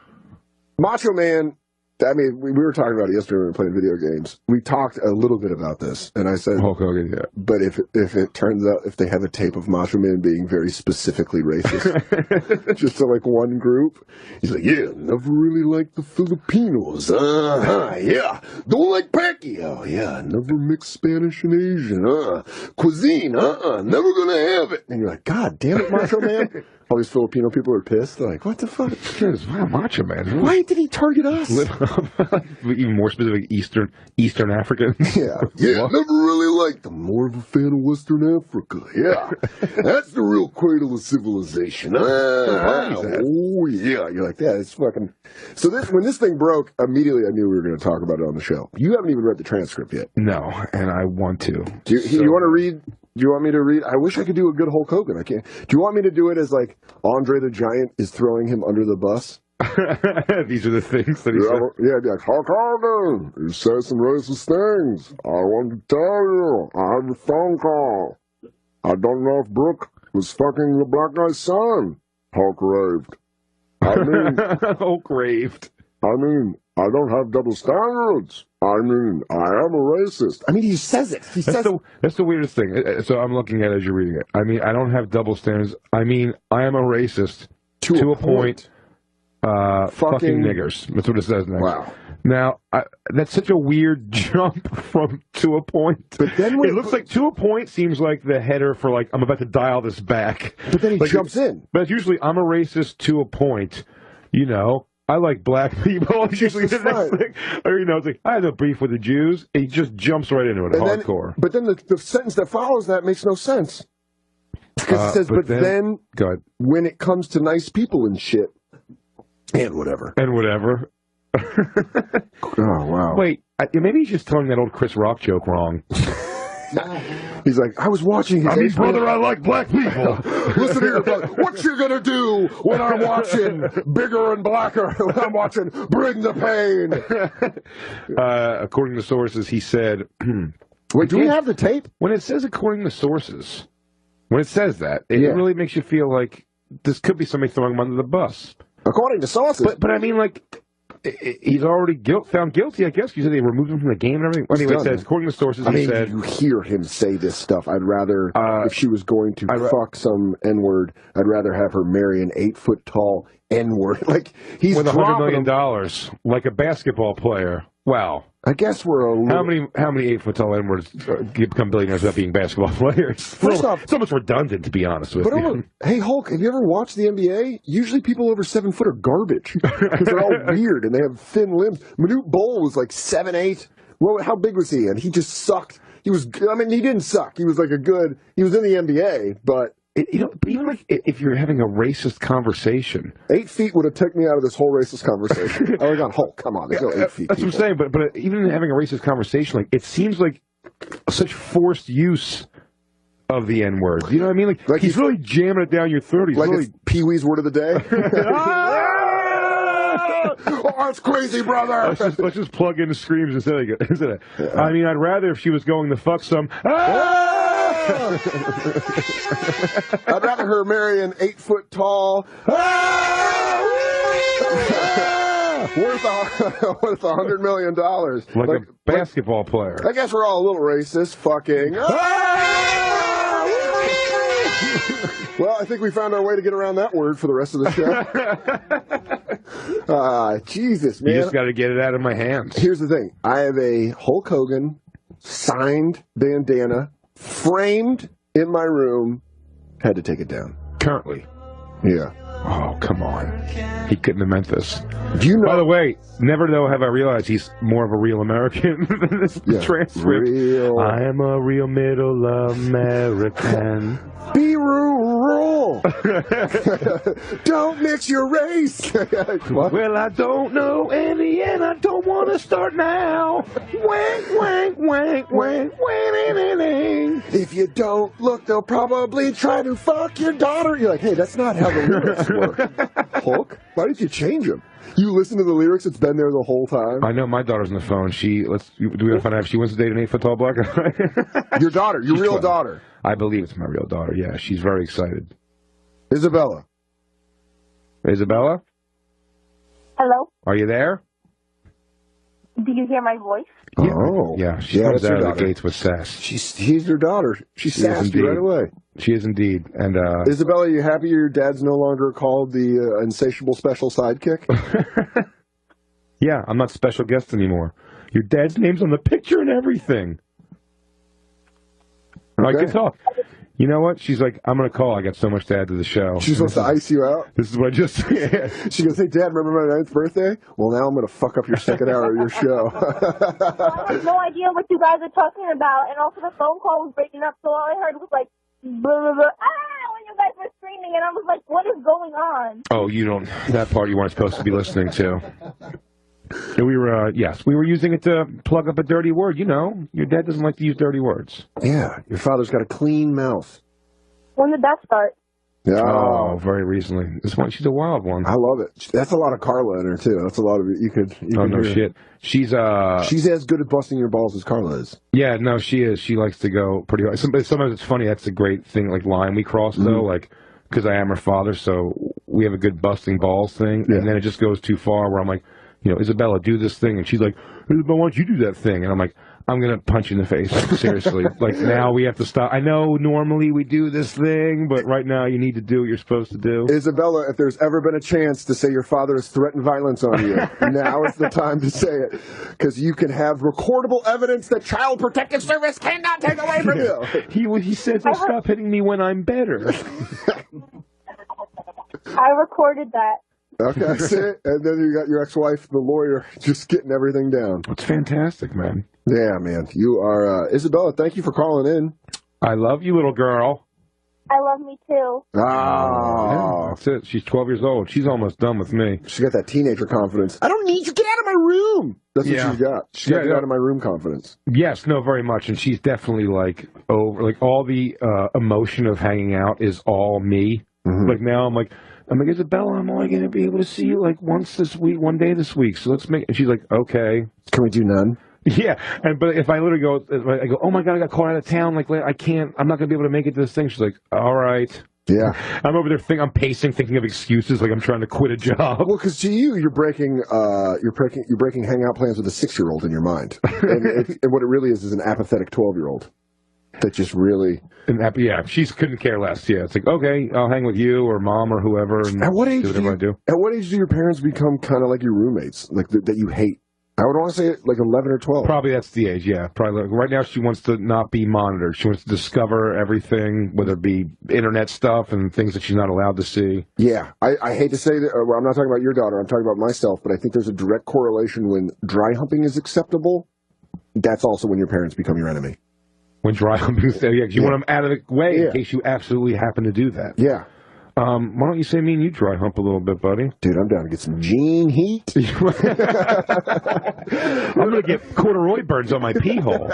Macho Man, I mean, we were talking about it yesterday when we were playing video games. We talked a little bit about this, and I said, Hulk Hogan, yeah. But if it turns out, if they have a tape of Macho Man being very specifically racist, just to like one group, he's like, yeah, never really liked the Filipinos. Yeah. Don't like Pacquiao. Yeah, never mixed Spanish and Asian. Cuisine. Never gonna have it. And you're like, God damn it, Macho Man. All these Filipino people are pissed. They're like, what the fuck? Wow, Macho Man. Why did he target us? Even more specific, Eastern African. Yeah, never really liked them. More of a fan of Western Africa. Yeah, that's the real cradle of civilization. Oh, yeah. You're like, yeah, it's fucking... So when this thing broke, immediately I knew we were going to talk about it on the show. You haven't even read the transcript yet. No, and I want to. Do you want to read... Do you want me to read? I wish I could do a good Hulk Hogan. I can't. Do you want me to do it as like Andre the Giant is throwing him under the bus? These are the things that he said. Yeah, be like, Hulk Hogan, you said some racist things. I wanted to tell you, I had a phone call. I don't know if Brooke was fucking the black guy's son. Hulk raved. Hulk raved. I mean, I don't have double standards. I mean, I am a racist. I mean, he says it. That's the weirdest thing. So I'm looking at it as you're reading it. I mean, I don't have double standards. I mean, I am a racist to a point. Fucking niggers. That's what it says next. Wow. Now, that's such a weird jump from to a point. But then it looks like to a point seems like the header for like, I'm about to dial this back. But then he jumps in. But it's usually, I'm a racist to a point, you know. I like black people. It's usually the next thing. Or, you know, it's like, I have no beef with the Jews. He just jumps right into it, hardcore. But then the sentence that follows that makes no sense. Because it says, but then when it comes to nice people and shit, and whatever. Oh, wow. Wait, maybe he's just telling that old Chris Rock joke wrong. He's like, I was watching his... brother, I like black people. Listen here, brother. What you gonna do when I'm watching Bigger and Blacker? When I'm watching Bring the Pain? According to sources, he said... Wait, do we have the tape? When it says according to sources, when it says that, it really makes you feel like this could be somebody throwing him under the bus. According to sources. But I mean, like, he's already found guilty, I guess. You said they removed him from the game and everything. Anyway, it says, according to sources, he said... you hear him say this stuff. I'd rather, if she was going to fuck some N-word, I'd rather have her marry an 8-foot-tall N-word. Like, he's with $100 million, like a basketball player. Wow. I guess we're a little... How many 8-foot-tall N-words become billionaires without being basketball players? First off... It's almost redundant, to be honest with you. Hey, Hulk, have you ever watched the NBA? Usually people over 7 foot are garbage. Because they're all weird and they have thin limbs. Manute Bol was like 7'8". Well, how big was he? And he just sucked. He didn't suck. He was like he was in the NBA, but... even like if you're having a racist conversation, 8 feet would have taken me out of this whole racist conversation. I would have gone, Hulk, come on, there's no 8 feet. That's what I'm saying. But even having a racist conversation, like it seems like such forced use of the N word. You know what I mean? Like he's really jamming it down your throat. Like it's Pee Wee's word of the day. Oh, that's crazy, brother. Let's just plug in the screams instead of it. I mean, I'd rather if she was going to fuck some. I'd rather her marry an 8-foot-tall worth $100 million, like a basketball player. I guess we're all a little racist. Fucking. Well, I think we found our way to get around that word for the rest of the show. Jesus, man. You just got to get it out of my hands. Here's the thing. I have a Hulk Hogan signed bandana framed in my room. Had to take it down. Currently. Yeah. Oh, come on. He couldn't have meant this. Do you know? By the way, never though have I realized he's more of a real American than this transcript. I am a real middle American. Be rural. Don't mix your race. Well, I don't know any, and I don't want to start now. Wank, wank, wank, wank, wank. If you don't look, they'll probably try to fuck your daughter. You're like, hey, that's not how the lyrics work. Hulk, why did you change them? You listen to the lyrics, it's been there the whole time. I know my daughter's on the phone. Do we want to find out if she wants to date an 8-foot-tall black guy? Your daughter, your real 12. daughter. I believe it's my real daughter, yeah. She's very excited. Isabella. Isabella? Hello? Are you there? Do you hear my voice? Yeah. Oh. Yeah, she comes out of the gates with sass. He's your daughter. She sassed you right away. She is indeed. And Isabella, are you happy your dad's no longer called the insatiable special sidekick? Yeah, I'm not special guest anymore. Your dad's name's on the picture and everything. Okay. I can talk. You know what? She's like, I'm going to call. I got so much to add to the show. She's supposed to ice you out? This is what I just said. She goes, hey, Dad, remember my 9th birthday? Well, now I'm going to fuck up your second hour of your show. I have no idea what you guys are talking about, and also the phone call was breaking up, so all I heard was like, blah, blah, blah, when you guys were screaming, and I was like, what is going on? Oh, you don't, that part you weren't supposed to be listening to. We were, we were using it to plug up a dirty word. You know, your dad doesn't like to use dirty words. Yeah, your father's got a clean mouth. When did that start? Yeah. Oh, very recently. This one, she's a wild one. I love it. That's a lot of Carla in her too. That's a lot of it. You could no shit. She's as good at busting your balls as Carla is. Yeah, no, she is. She likes to go pretty hard. Sometimes it's funny. That's a great thing, like line we cross though, like because I am her father, so we have a good busting balls thing, and then it just goes too far where I'm like, you know, Isabella, do this thing, and she's like, Isabella, why don't you do that thing? And I'm like, I'm going to punch you in the face, seriously. Like, now we have to stop. I know normally we do this thing, but right now you need to do what you're supposed to do. Isabella, if there's ever been a chance to say your father has threatened violence on you, now is the time to say it. Because you can have recordable evidence that Child Protective Service cannot take away from you. He says, well, stop hitting me when I'm better. I recorded that. Okay, see it? And then you got your ex-wife, the lawyer, just getting everything down. It's fantastic, man. Yeah, man. You are, Isabella, thank you for calling in. I love you, little girl. I love me too. Oh. Yeah, that's it. She's 12 years old. She's almost done with me. She got that teenager confidence. I don't need you. Get out of my room. That's what she's got. She's got get out of my room confidence. Yes, no, very much. And she's definitely like all the emotion of hanging out is all me. Mm-hmm. Like now I'm like, Isabella, I'm only going to be able to see you like once this week, one day this week. So let's make. And she's like, okay. Can we do none? Yeah, but if I literally go, oh my God, I got called out of town. Like I can't. I'm not going to be able to make it to this thing. She's like, all right. Yeah. I'm over there I'm pacing, thinking of excuses like I'm trying to quit a job. Well, because to you, you're breaking hangout plans with a 6-year-old in your mind, and what it really is an apathetic 12-year-old that just really. Yeah, she couldn't care less. Yeah, it's like, okay, I'll hang with you or mom or whoever, and at what age do whatever I do. At what age do your parents become kind of like your roommates, like that you hate? I would want to say like 11 or 12. Probably that's the age, yeah. Probably right now she wants to not be monitored. She wants to discover everything, whether it be internet stuff and things that she's not allowed to see. Yeah, I hate to say that. Well, I'm not talking about your daughter. I'm talking about myself. But I think there's a direct correlation when dry humping is acceptable. That's also when your parents become your enemy. When dry humping, yeah, you want them out of the way in case you absolutely happen to do that. Yeah. Why don't you say me and you dry hump a little bit, buddy? Dude, I'm down to get some gene heat. I'm going to get corduroy burns on my pee hole.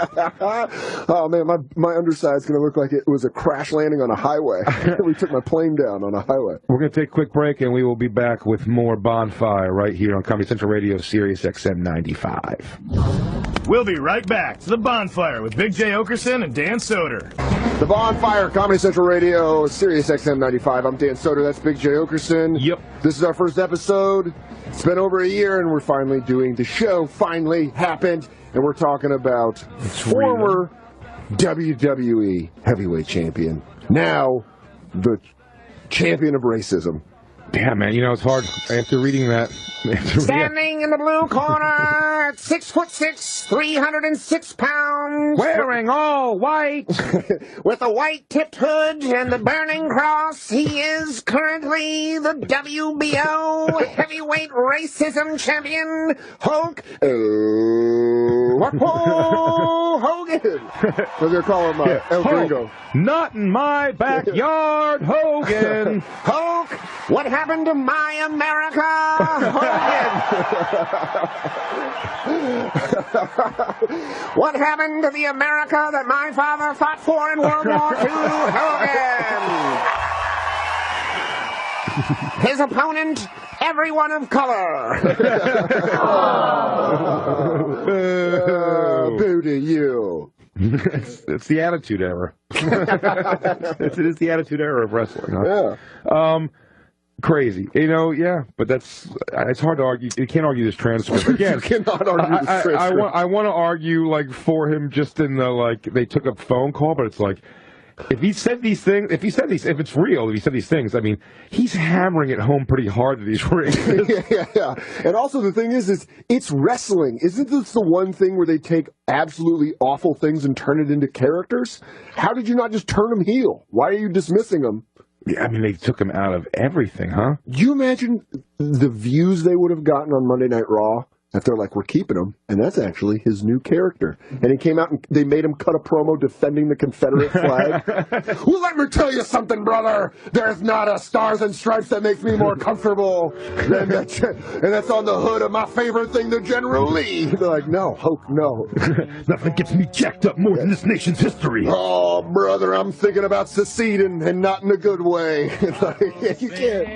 Oh, man, my underside's going to look like it was a crash landing on a highway. We took my plane down on a highway. We're going to take a quick break, and we will be back with more Bonfire right here on Comedy Central Radio, Sirius XM 95. We'll be right back to the Bonfire with Big J. Oakerson and Dan Soder. The Bonfire, Comedy Central Radio, Sirius XM 95. I'm Dan Soder. That's Big J. Oakerson. Yep. This is our first episode. It's been over a year, and we're finally doing the show. Finally happened, and we're talking about former WWE heavyweight champion, now the champion of racism. Yeah, man, it's hard after reading that. Standing in the blue corner at 6'6", 306 pounds. Wearing all white. With a white-tipped hood and the burning cross, he is currently the WBO heavyweight racism champion, Hulk Hogan. So they're calling him El Gringo. Not in my backyard, Hogan. Hulk, what happened to my America, Hogan? What happened to the America that my father fought for in World War II, Hogan? His opponent, everyone of color. Boo to you. It's the attitude era. It is the attitude era of wrestling. Huh? Yeah. Crazy, but it's hard to argue. You can't argue this transcript. Again, You cannot argue this transcript. I want to argue for him just in the they took a phone call, but it's if he said these things, if it's real, if he said these things, I mean, he's hammering it home pretty hard to these racist. Yeah. And also the thing is it's wrestling. Isn't this the one thing where they take absolutely awful things and turn it into characters? How did you not just turn them heel? Why are you dismissing them? Yeah, I mean, they took him out of everything, huh? You imagine the views they would have gotten on Monday Night Raw if they're like, we're keeping him, and that's actually his new character. And he came out and they made him cut a promo defending the Confederate flag. Well, let me tell you something, brother. There's not a Stars and Stripes that makes me more comfortable than that, and that's on the hood of my favorite thing, the General Lee. They're like, no, Hulk, no. Nothing gets me jacked up more than this nation's history. Oh, brother, I'm thinking about seceding, and not in a good way. Like, you can't.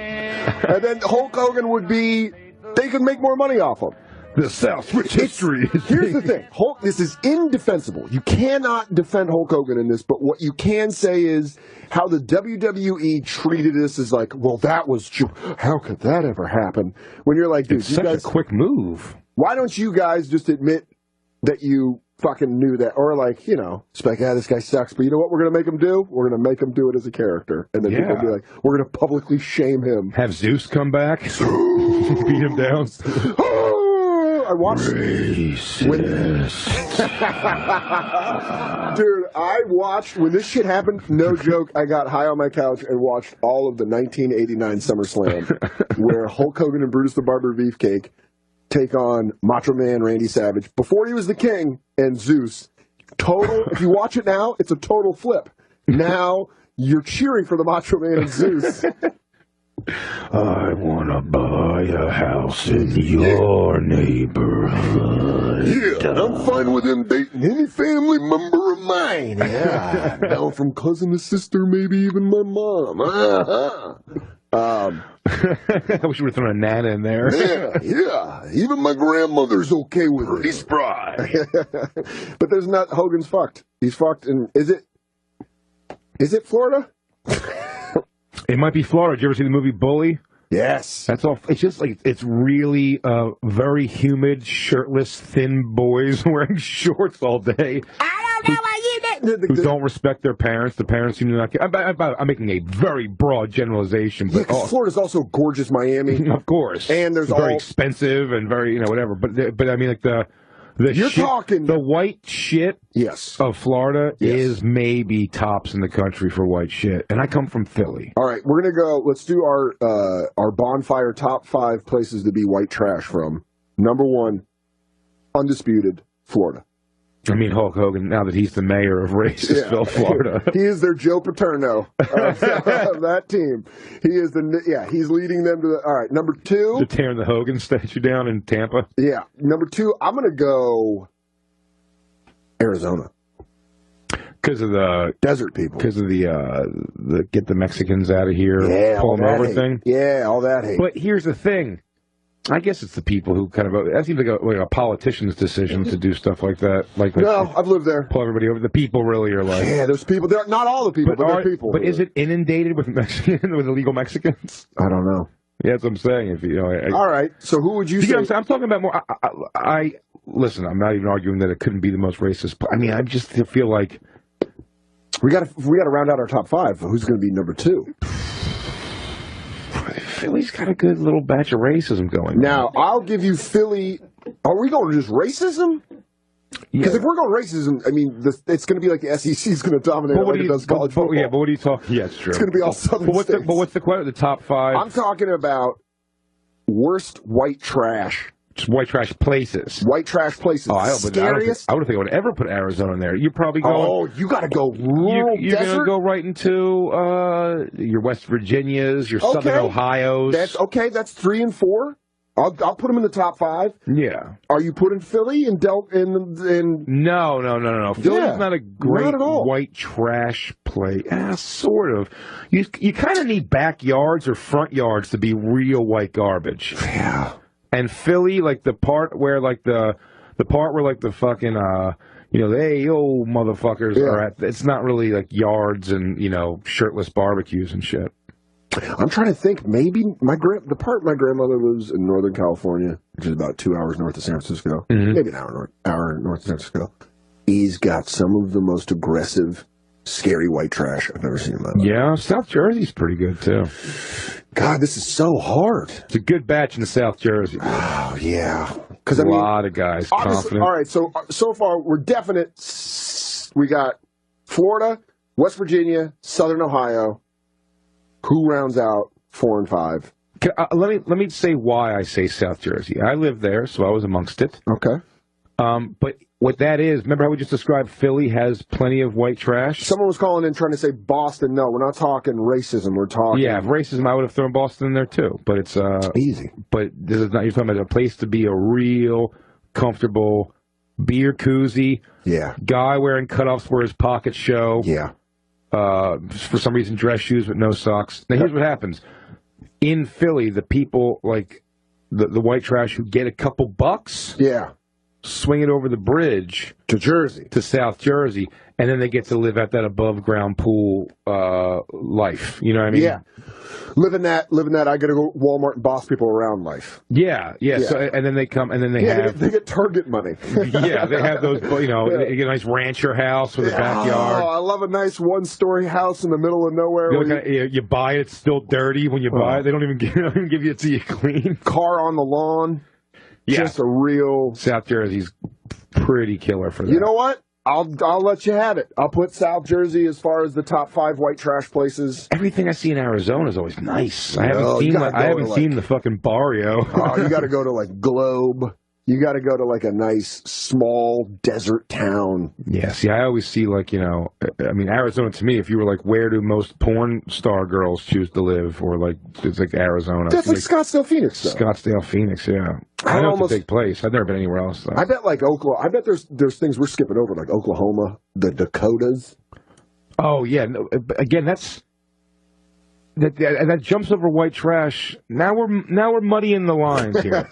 And then Hulk Hogan would be, they could make more money off him. The South's rich history. Here's the thing. This is indefensible. You cannot defend Hulk Hogan in this, but what you can say is how the WWE treated this is like, well, that was how could that ever happen? When you're like, dude, It's such a quick move. Why don't you guys just admit that you fucking knew that? Or it's like, this guy sucks, but you know what we're going to make him do? We're going to make him do it as a character. And then people will be like, we're going to publicly shame him. Have Zeus come back. Beat him down. I watched. Dude, I watched when this shit happened. No joke. I got high on my couch and watched all of the 1989 SummerSlam, where Hulk Hogan and Brutus the Barber Beefcake take on Macho Man Randy Savage before he was the King and Zeus. Total. If you watch it now, it's a total flip. Now you're cheering for the Macho Man and Zeus. I wanna buy a house in your neighborhood. Yeah, I'm fine with him dating any family member of mine. Yeah, down from cousin to sister, maybe even my mom. I wish we were throwing a Nana in there. Yeah. Even my grandmother's okay with it. Pretty spry. But there's not. Hogan's fucked. He's fucked. And is it Florida? It might be Florida. Did you ever see the movie Bully? Yes. That's all. It's just like it's really very humid, shirtless, thin boys wearing shorts all day. I don't know what you did. Who don't respect their parents. The parents seem to not care. I'm making a very broad generalization. Yeah, But because Florida's also gorgeous, Miami. of course. And there's very all... expensive and very, whatever. But I mean, like the You're shit, talking... the white shit Yes. of Florida Yes. is maybe tops in the country for white shit. And I come from Philly. All right, we're going to go... Let's do our Bonfire top 5 places to be white trash from. Number 1, undisputed, Florida. I mean, Hulk Hogan, now that he's the mayor of Racistville, Florida. He is their Joe Paterno of that team. He is he's leading them to the... All right, number 2... They're tearing the Hogan statue down in Tampa. Yeah, number 2, I'm going to go Arizona. Because of the... Desert people. Because of the get the Mexicans out of here, pull them over thing. Yeah, all that hate. But here's the thing. I guess it's the people who kind of... That seems like a politician's decision to do stuff like that. No, I've lived there. Pull everybody over. The people really are like... Yeah, there's people. There, not all the people, but there are people. But is it inundated with with illegal Mexicans? I don't know. Yeah, that's what I'm saying. If all right, so who would you say... I'm talking about more... Listen, I'm not even arguing that it couldn't be the most racist. I mean, I just feel like... We got to round out our top 5. Who's going to be number 2? Philly's got a good little batch of racism going. Now, I'll give you Philly. Are we going to just racism? Because if we're going racism, I mean, it's going to be like the SEC is going to dominate like it does college football. Yeah, but what are you talking? Yeah, it's true. It's going to be all Southern states. But what's the question? The top 5? I'm talking about worst white trash. Just white trash places. White trash places. Oh, Scariest. I don't think I would ever put Arizona in there. You're probably going... Oh, you got to go rural You're desert? going to go right into your West Virginias, your Southern Ohios. That's 3 and 4. I'll put them in the top 5. Yeah. Are you putting Philly in No. Philly's not a great not at all. white trash place. Sort of. You kind of need backyards or front yards to be real white garbage. Yeah. And Philly, like the part where the fucking hey yo motherfuckers are at. It's not really like yards and shirtless barbecues and shit. I'm trying to think. Maybe the part my grandmother lives in Northern California, which is about 2 hours north of San Francisco, maybe an hour north of San Francisco. He's got some of the most aggressive, scary white trash I've ever seen in my life. Yeah, South Jersey's pretty good too. God, this is so hard. It's a good batch in South Jersey. Dude. Oh yeah, because a lot of guys confident. All right, so far we're definite. We got Florida, West Virginia, Southern Ohio. Who rounds out 4 and 5? Let me say why I say South Jersey. I lived there, so I was amongst it. Okay. But what that is, remember how we just described Philly has plenty of white trash? Someone was calling in trying to say Boston. No, we're not talking racism. We're talking... Yeah, racism, I would have thrown Boston in there too. But it's... easy. But this is not... You're talking about a place to be a real, comfortable beer koozie. Yeah. Guy wearing cutoffs where his pockets show. Yeah. For some reason, dress shoes with no socks. Now, here's what happens. In Philly, the people, like, the white trash who get a couple bucks... Yeah. Swing it over the bridge to South Jersey, and then they get to live at that above ground pool life. You know what I mean? Yeah, living that. I got to go Walmart and boss people around life. Yeah. So, and then they come, and then they they get Target money. Yeah, they have those. They get a nice rancher house with a backyard. Oh, I love a nice 1-story house in the middle of nowhere. You buy it, it's still dirty when you buy it. They don't even give you it till you clean. Car on the lawn. Yeah. Just a real... South Jersey's pretty killer for that. You know what? I'll let you have it. I'll put South Jersey as far as the top 5 white trash places. Everything I see in Arizona is always nice. I haven't seen the fucking barrio. You got to go to like Globe. You got to go to like a nice small desert town. Yeah, see, I always see Arizona to me, if you were like, where do most porn star girls choose to live? Or like, it's like Arizona. That's like Scottsdale, Phoenix, though. Scottsdale, Phoenix, yeah. I know it's a big place. I've never been anywhere else, though. I bet like Oklahoma. I bet there's things we're skipping over, like Oklahoma, the Dakotas. Oh, yeah. No, again, that jumps over white trash. Now we're muddying the lines here.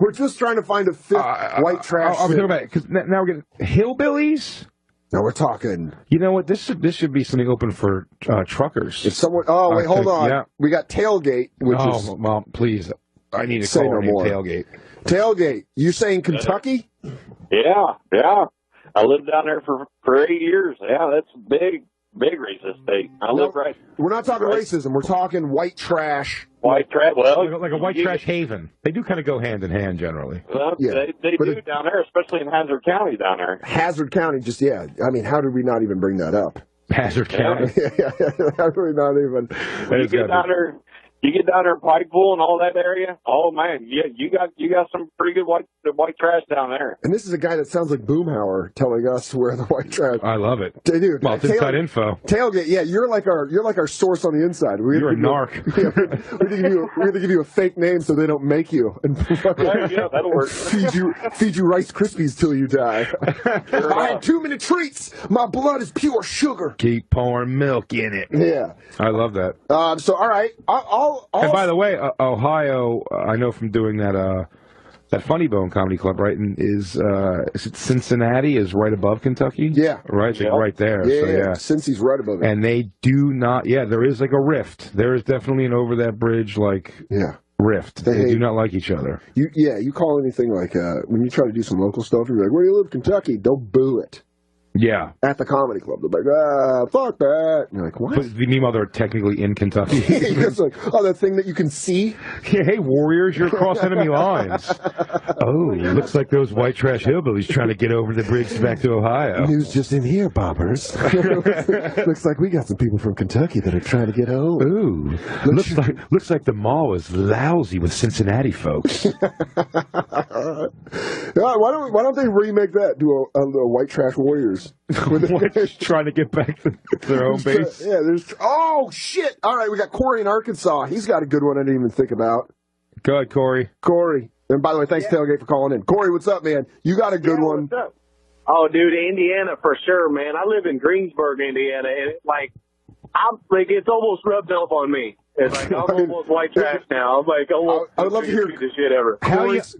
We're just trying to find a fifth white trash. I was talking about because now we're getting hillbillies. Now we're talking. You know what? This should be something open for truckers. If someone. Oh wait, hold on. Yeah. We got tailgate, which is. Well, please. I need to Say call no her more. tailgate. Tailgate. You saying Kentucky? Yeah. I lived down there for 8 years. Yeah, that's a big racist state. I live right. We're not talking racism. We're talking white trash. White trash. Well, Like a white trash haven. They do kind of go hand in hand generally. Well, Yeah. they do down there, especially in Hazard County down there. Hazard County, just yeah. I mean, how did we not even bring that up? Hazard County. How did we not even? You get down there. You get down there in Pikeville and all that area. Oh man, yeah, you got some pretty good white trash down there. And this is a guy that sounds like Boomhauer telling us where the white trash. I love it. Dude, Well, it's inside info. Tailgate, yeah, you're like our source on the inside. You're a narc. We have to give you a fake name so they don't make you and Yeah, that'll work. feed you Rice Krispies till you die. I had too many treats. My blood is pure sugar. Keep pouring milk in it. Yeah. I love that. So all right, And by the way, Ohio, I know from doing that Funny Bone Comedy Club, right? And is it Cincinnati is right above Kentucky? Yeah. Right, it's like right there. Yeah, So, yeah. Cincy's right above it. And they do not. Yeah, there is like a rift. There is definitely an over that bridge rift. They do not like each other. You call anything like when you try to do some local stuff, you're like, where do you live, Kentucky? Don't boo it. Yeah. At the comedy club, they're like, fuck that. And you're like, what? But meanwhile, they're technically in Kentucky. It's like, that thing that you can see. Yeah, hey, Warriors, you're across enemy lines. Oh, looks like those white trash hillbillies trying to get over the bridge back to Ohio. News just in here, boppers. Looks like we got some people from Kentucky that are trying to get home. Ooh, looks like the mall is lousy with Cincinnati folks. Why don't they remake that? Do a white trash Warriors? Trying to get back to their home base. Yeah, oh shit! All right, we got Corey in Arkansas. He's got a good one I didn't even think about. Go ahead, Corey. And by the way, thanks Tailgate for calling in. Corey, what's up, man? You got a good one. What's up? Oh, dude, Indiana for sure, man. I live in Greensburg, Indiana, and it's almost rubbed off on me. It's like I'm almost white trash now. I'm like, I would love to hear this shit ever.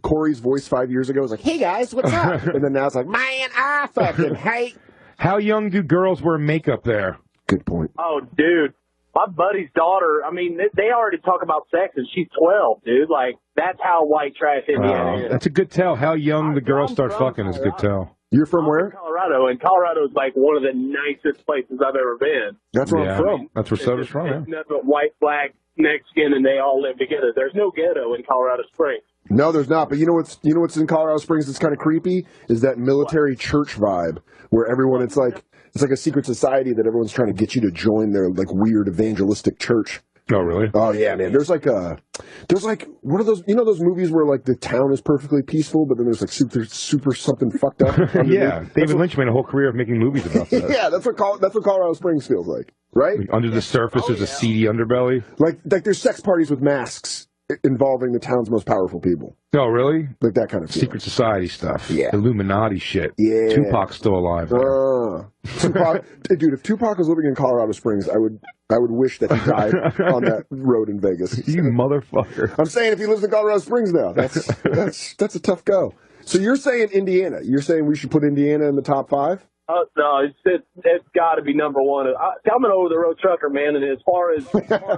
Corey's voice 5 years ago was like, "Hey guys, what's up?" And then now it's like, Man, I fucking hate. How young do girls wear makeup there? Good point. Oh, dude, my buddy's daughter. I mean, they already talk about sex, and she's 12, dude. Like that's how white trash Indiana is. That's a good tell. How young the girls start fucking is a good tell. You're from where? Colorado, and Colorado is like one of the nicest places I've ever been. That's where I'm from. That's where Soder's from. It's nothing but white, black, Mexican, and they all live together. There's no ghetto in Colorado Springs. No, there's not. But you know what's in Colorado Springs that's kind of creepy is that military church vibe where everyone it's like a secret society that everyone's trying to get you to join their like weird evangelistic church. Oh, really? Oh yeah, man. There's like what are those? You know those movies where like the town is perfectly peaceful, but then there's like super something fucked up. Yeah, David Lynch made a whole career of making movies about that. Yeah, that's what Colorado Springs feels like, right? Like under the surface, there's a seedy underbelly. Like there's sex parties with masks involving the town's most powerful people. Oh, really? Like that kind of secret society stuff. Yeah. Illuminati shit. Yeah. Tupac's still alive. Tupac, dude, if Tupac was living in Colorado Springs, I would wish that he died on that road in Vegas. You motherfucker. I'm saying if he lives in Colorado Springs now, that's a tough go. So you're saying Indiana. You're saying we should put Indiana in the top 5? No, it's got to be number one. I'm an over-the-road trucker, man, and as far as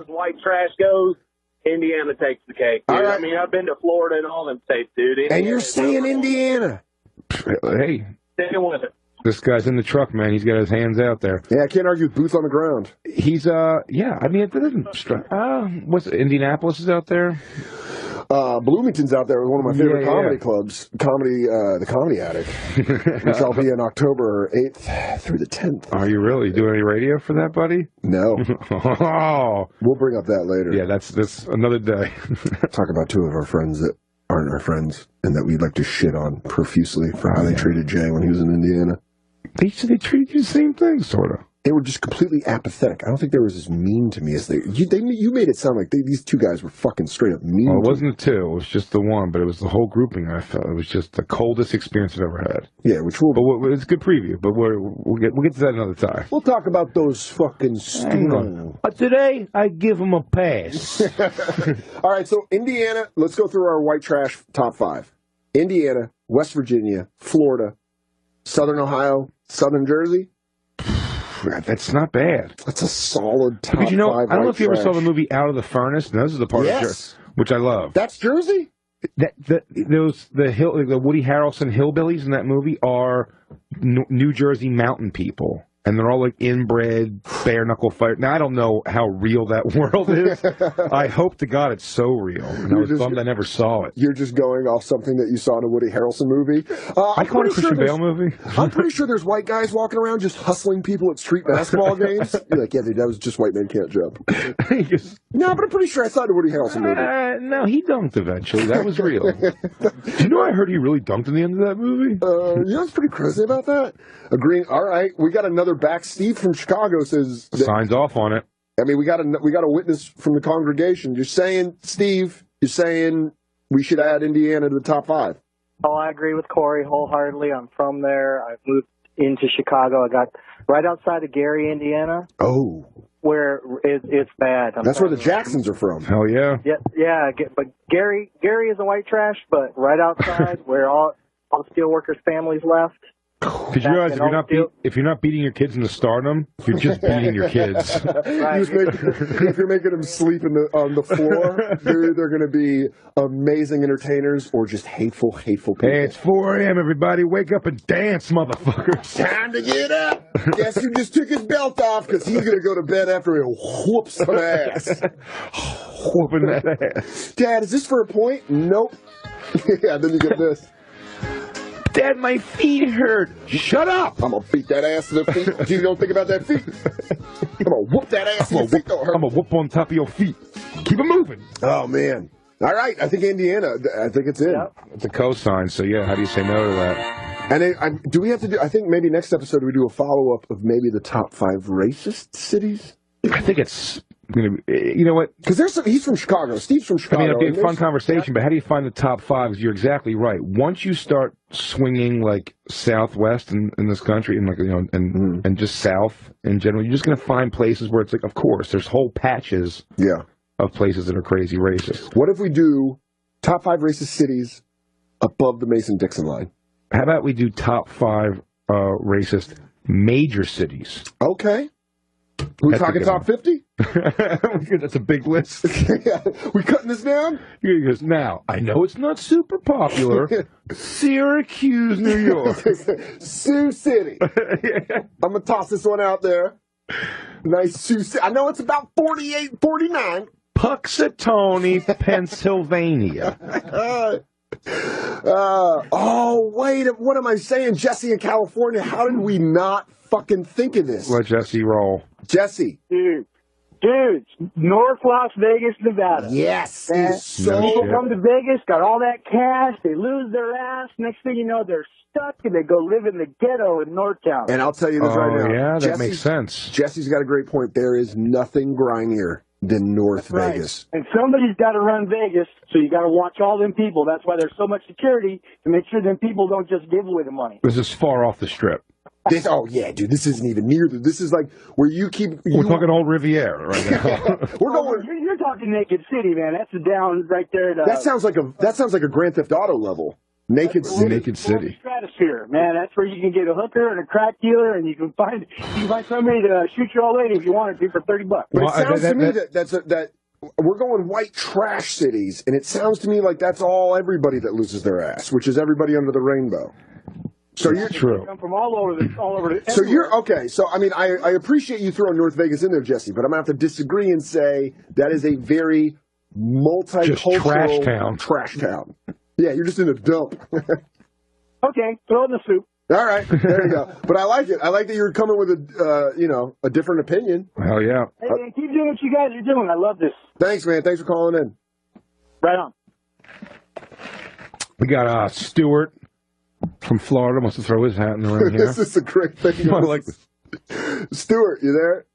white trash goes, Indiana takes the cake. Dude. Right. I mean, I've been to Florida and all them states, dude. And you're saying Indiana. Hey. Staying with it. This guy's in the truck, man. He's got his hands out there. Yeah, I can't argue with boots on the ground. He's, yeah, I mean, it doesn't, what's Indianapolis is out there? Bloomington's out there with one of my favorite comedy clubs, the Comedy Attic, which I'll be in October 8th through the 10th. Are you really doing any radio for that, buddy? No. Oh. We'll bring up that later. Yeah, that's another day. Talk about two of our friends that aren't our friends and that we'd like to shit on profusely for how they treated Jay when he was in Indiana. They treated you the same thing, sort of. They were just completely apathetic. I don't think they were as mean to me as you made it sound like these two guys were fucking straight up mean. Well, it wasn't the two. It was just the one, but it was the whole grouping. I felt it was just the coldest experience I've ever had. Yeah, but it's a good preview. But we'll get to that another time. We'll talk about those fucking. Today I give them a pass. All right, so Indiana. Let's go through our white trash top 5. Indiana, West Virginia, Florida, Southern Ohio, Southern Jersey. That's not bad. That's a solid top Because, you know, 5. I don't know if you ever saw trash. the movie Out of the Furnace. No, this is the part of Jersey, which I love. That's Jersey? The Woody Harrelson hillbillies in that movie are New Jersey mountain people. And they're all like inbred, bare knuckle fight. Now I don't know how real that world is. I hope to God it's so real. And I was bummed I never saw it. You're just going off something that you saw in a Woody Harrelson movie. I call it a Christian Bale movie. I'm pretty sure there's white guys walking around just hustling people at street basketball games. You're like, yeah, dude, that was just White Men Can't Jump. No, but I'm pretty sure I saw the Woody Harrelson movie. No, he dunked eventually. That was real. Do you know I heard he really dunked in the end of that movie? I was pretty crazy about that. Agreeing. All right, we got another back. Steve from Chicago says signs off on it. I mean, we got a witness from the congregation. You're saying, Steve, we should add Indiana to the top 5. Oh, I agree with Corey wholeheartedly. I'm from there. I've moved into Chicago. I got right outside of Gary, Indiana. Oh. Where it's bad. That's where the Jacksons are from. Hell yeah. Yeah. But Gary is a white trash, but right outside where all the steelworkers' families left. Because you realize if you're not beating your kids into stardom, you're just beating your kids. Right. If you're making them sleep on the floor, they're either going to be amazing entertainers or just hateful people. Hey, it's 4 a.m. Everybody, wake up and dance, motherfuckers! Time to get up. Guess who just took his belt off? Because he's going to go to bed after he whoops some ass. Whooping that ass. Dad, is this for a point? Nope. Yeah, then you get this. Dad, my feet hurt. Shut up! I'm gonna beat that ass to the feet. You don't think about that feet. I'm gonna whoop that ass. I'm gonna whoop on top of your feet. Keep it moving. Oh man! All right, I think Indiana. I think it's in. Yep. It's a cosign. So yeah, how do you say no to that? And do we have to do? I think maybe next episode we do a follow up of maybe the top 5 racist cities. I think it's gonna be. You know what? Because he's from Chicago. Steve's from Chicago. I mean, it'd be a fun conversation, but how do you find the top 5? You're exactly right. Once you start swinging like southwest in this country, and like and just south in general, you're just gonna find places where it's like, of course, there's whole patches. Yeah. Of places that are crazy racist. What if we do top 5 racist cities above the Mason-Dixon line? How about we do top 5 racist major cities? Okay. We're talking top 50? That's a big list. Yeah. We cutting this down? He goes, now, I know it's not super popular. Syracuse, New York. Sioux City. I'm going to toss this one out there. Nice Sioux City. I know it's about 48, 49. Puxatawny, Pennsylvania. Oh, wait. What am I saying? Jesse in California. How did we not fucking think of this? Let Jesse roll. Jesse. Dude, North Las Vegas, Nevada. Yes. People come to Vegas, got all that cash, they lose their ass. Next thing you know, they're stuck and they go live in the ghetto in Northtown. And I'll tell you this right now. Yeah, that makes sense. Jesse's got a great point. There is nothing grimier than North Vegas. And somebody's got to run Vegas, so you got to watch all them people. That's why there's so much security, to make sure them people don't just give away the money. This is far off the strip. Dude, this isn't even near. This is like where you keep. We're talking old Riviera right now. We're going. You're talking Naked City, man. That's down right there. That sounds like a Grand Theft Auto level. Naked City. Naked City. Stratosphere, man. That's where you can get a hooker and a crack dealer, and you can find somebody to shoot your old lady if you wanted to for $30. But it sounds to me that we're going white trash cities, and it sounds to me like that's everybody that loses their ass, which is everybody under the rainbow. So you're true. Come from all over the. So you're okay. So I mean, I appreciate you throwing North Vegas in there, Jesse, but I'm gonna have to disagree and say that is a very multicultural trash town. Yeah, you're just in a dump. Okay, throw it in the soup. All right, there you go. But I like it. I like that you're coming with a different opinion. Hell yeah. Hey, man, keep doing what you guys are doing. I love this. Thanks, man. Thanks for calling in. Right on. We got Stuart from Florida wants to throw his hat in the ring here. This is a great thing. I like this. Stuart, you there?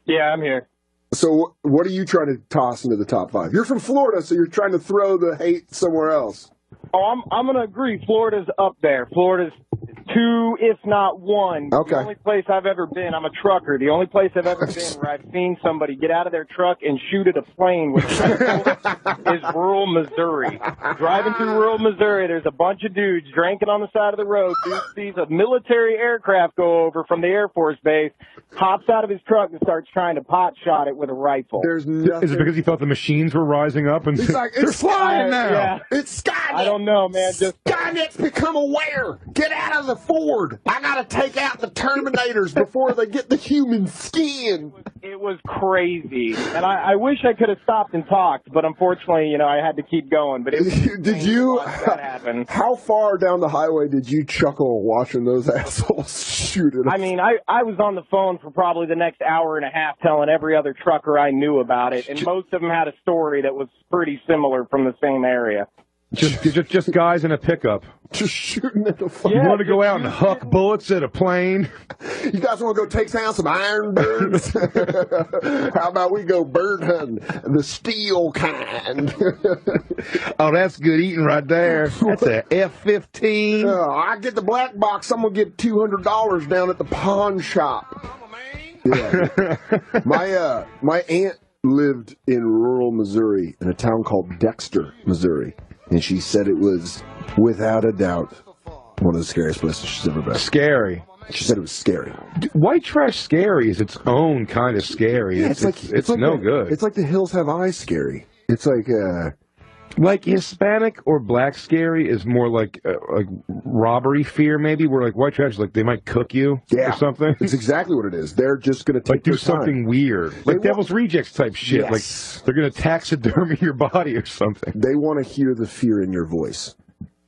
Yeah, I'm here. So what are you trying to toss into the top 5? You're from Florida, so you're trying to throw the hate somewhere else. Oh, I'm going to agree. Florida's up there. Florida's 2, if not 1. Okay. The only place I've ever been, I'm a trucker. The only place I've ever been where I've seen somebody get out of their truck and shoot at a plane with a rifle is rural Missouri. Driving through rural Missouri, there's a bunch of dudes drinking on the side of the road. Dude sees a military aircraft go over from the Air Force Base, hops out of his truck and starts trying to pot shot it with a rifle. There's nothing. Is it because he thought the machines were rising up and He's like, they're it's flying now? Yeah. It's Skynet. I don't know, man. Just Skynet's become aware. Get out of the Ford. I gotta take out the Terminators before they get the human skin. it was crazy. And I wish I could have stopped and talked, but unfortunately, you know, I had to keep going. But it was did you? that happened. How far down the highway did you chuckle watching those assholes shoot it? I mean, I was on the phone for probably the next hour and a half telling every other trucker I knew about it, and most of them had a story that was pretty similar from the same area. Just guys in a pickup. Just shooting at the You want to go out and huck bullets at a plane? You guys want to go take down some iron birds? How about we go bird hunting, the steel kind? Oh, that's good eating right there. That's a F-15. I get the black box. I'm gonna get $200 down at the pawn shop. Yeah. My aunt lived in rural Missouri in a town called Dexter, Missouri, and she said it was without a doubt one of the scariest places she's ever been. Scary. She said it was scary. White trash scary is its own kind of scary. Yeah, it's like no good. It's like The Hills Have Eyes scary. It's like Hispanic or black scary is more like robbery fear, maybe, where like white trash is like they might cook you or something. It's exactly what it is. They're just going to take do their something time. weird, like Devil's Rejects type shit. Yes. Like they're going to taxidermy your body or something. They want to hear the fear in your voice.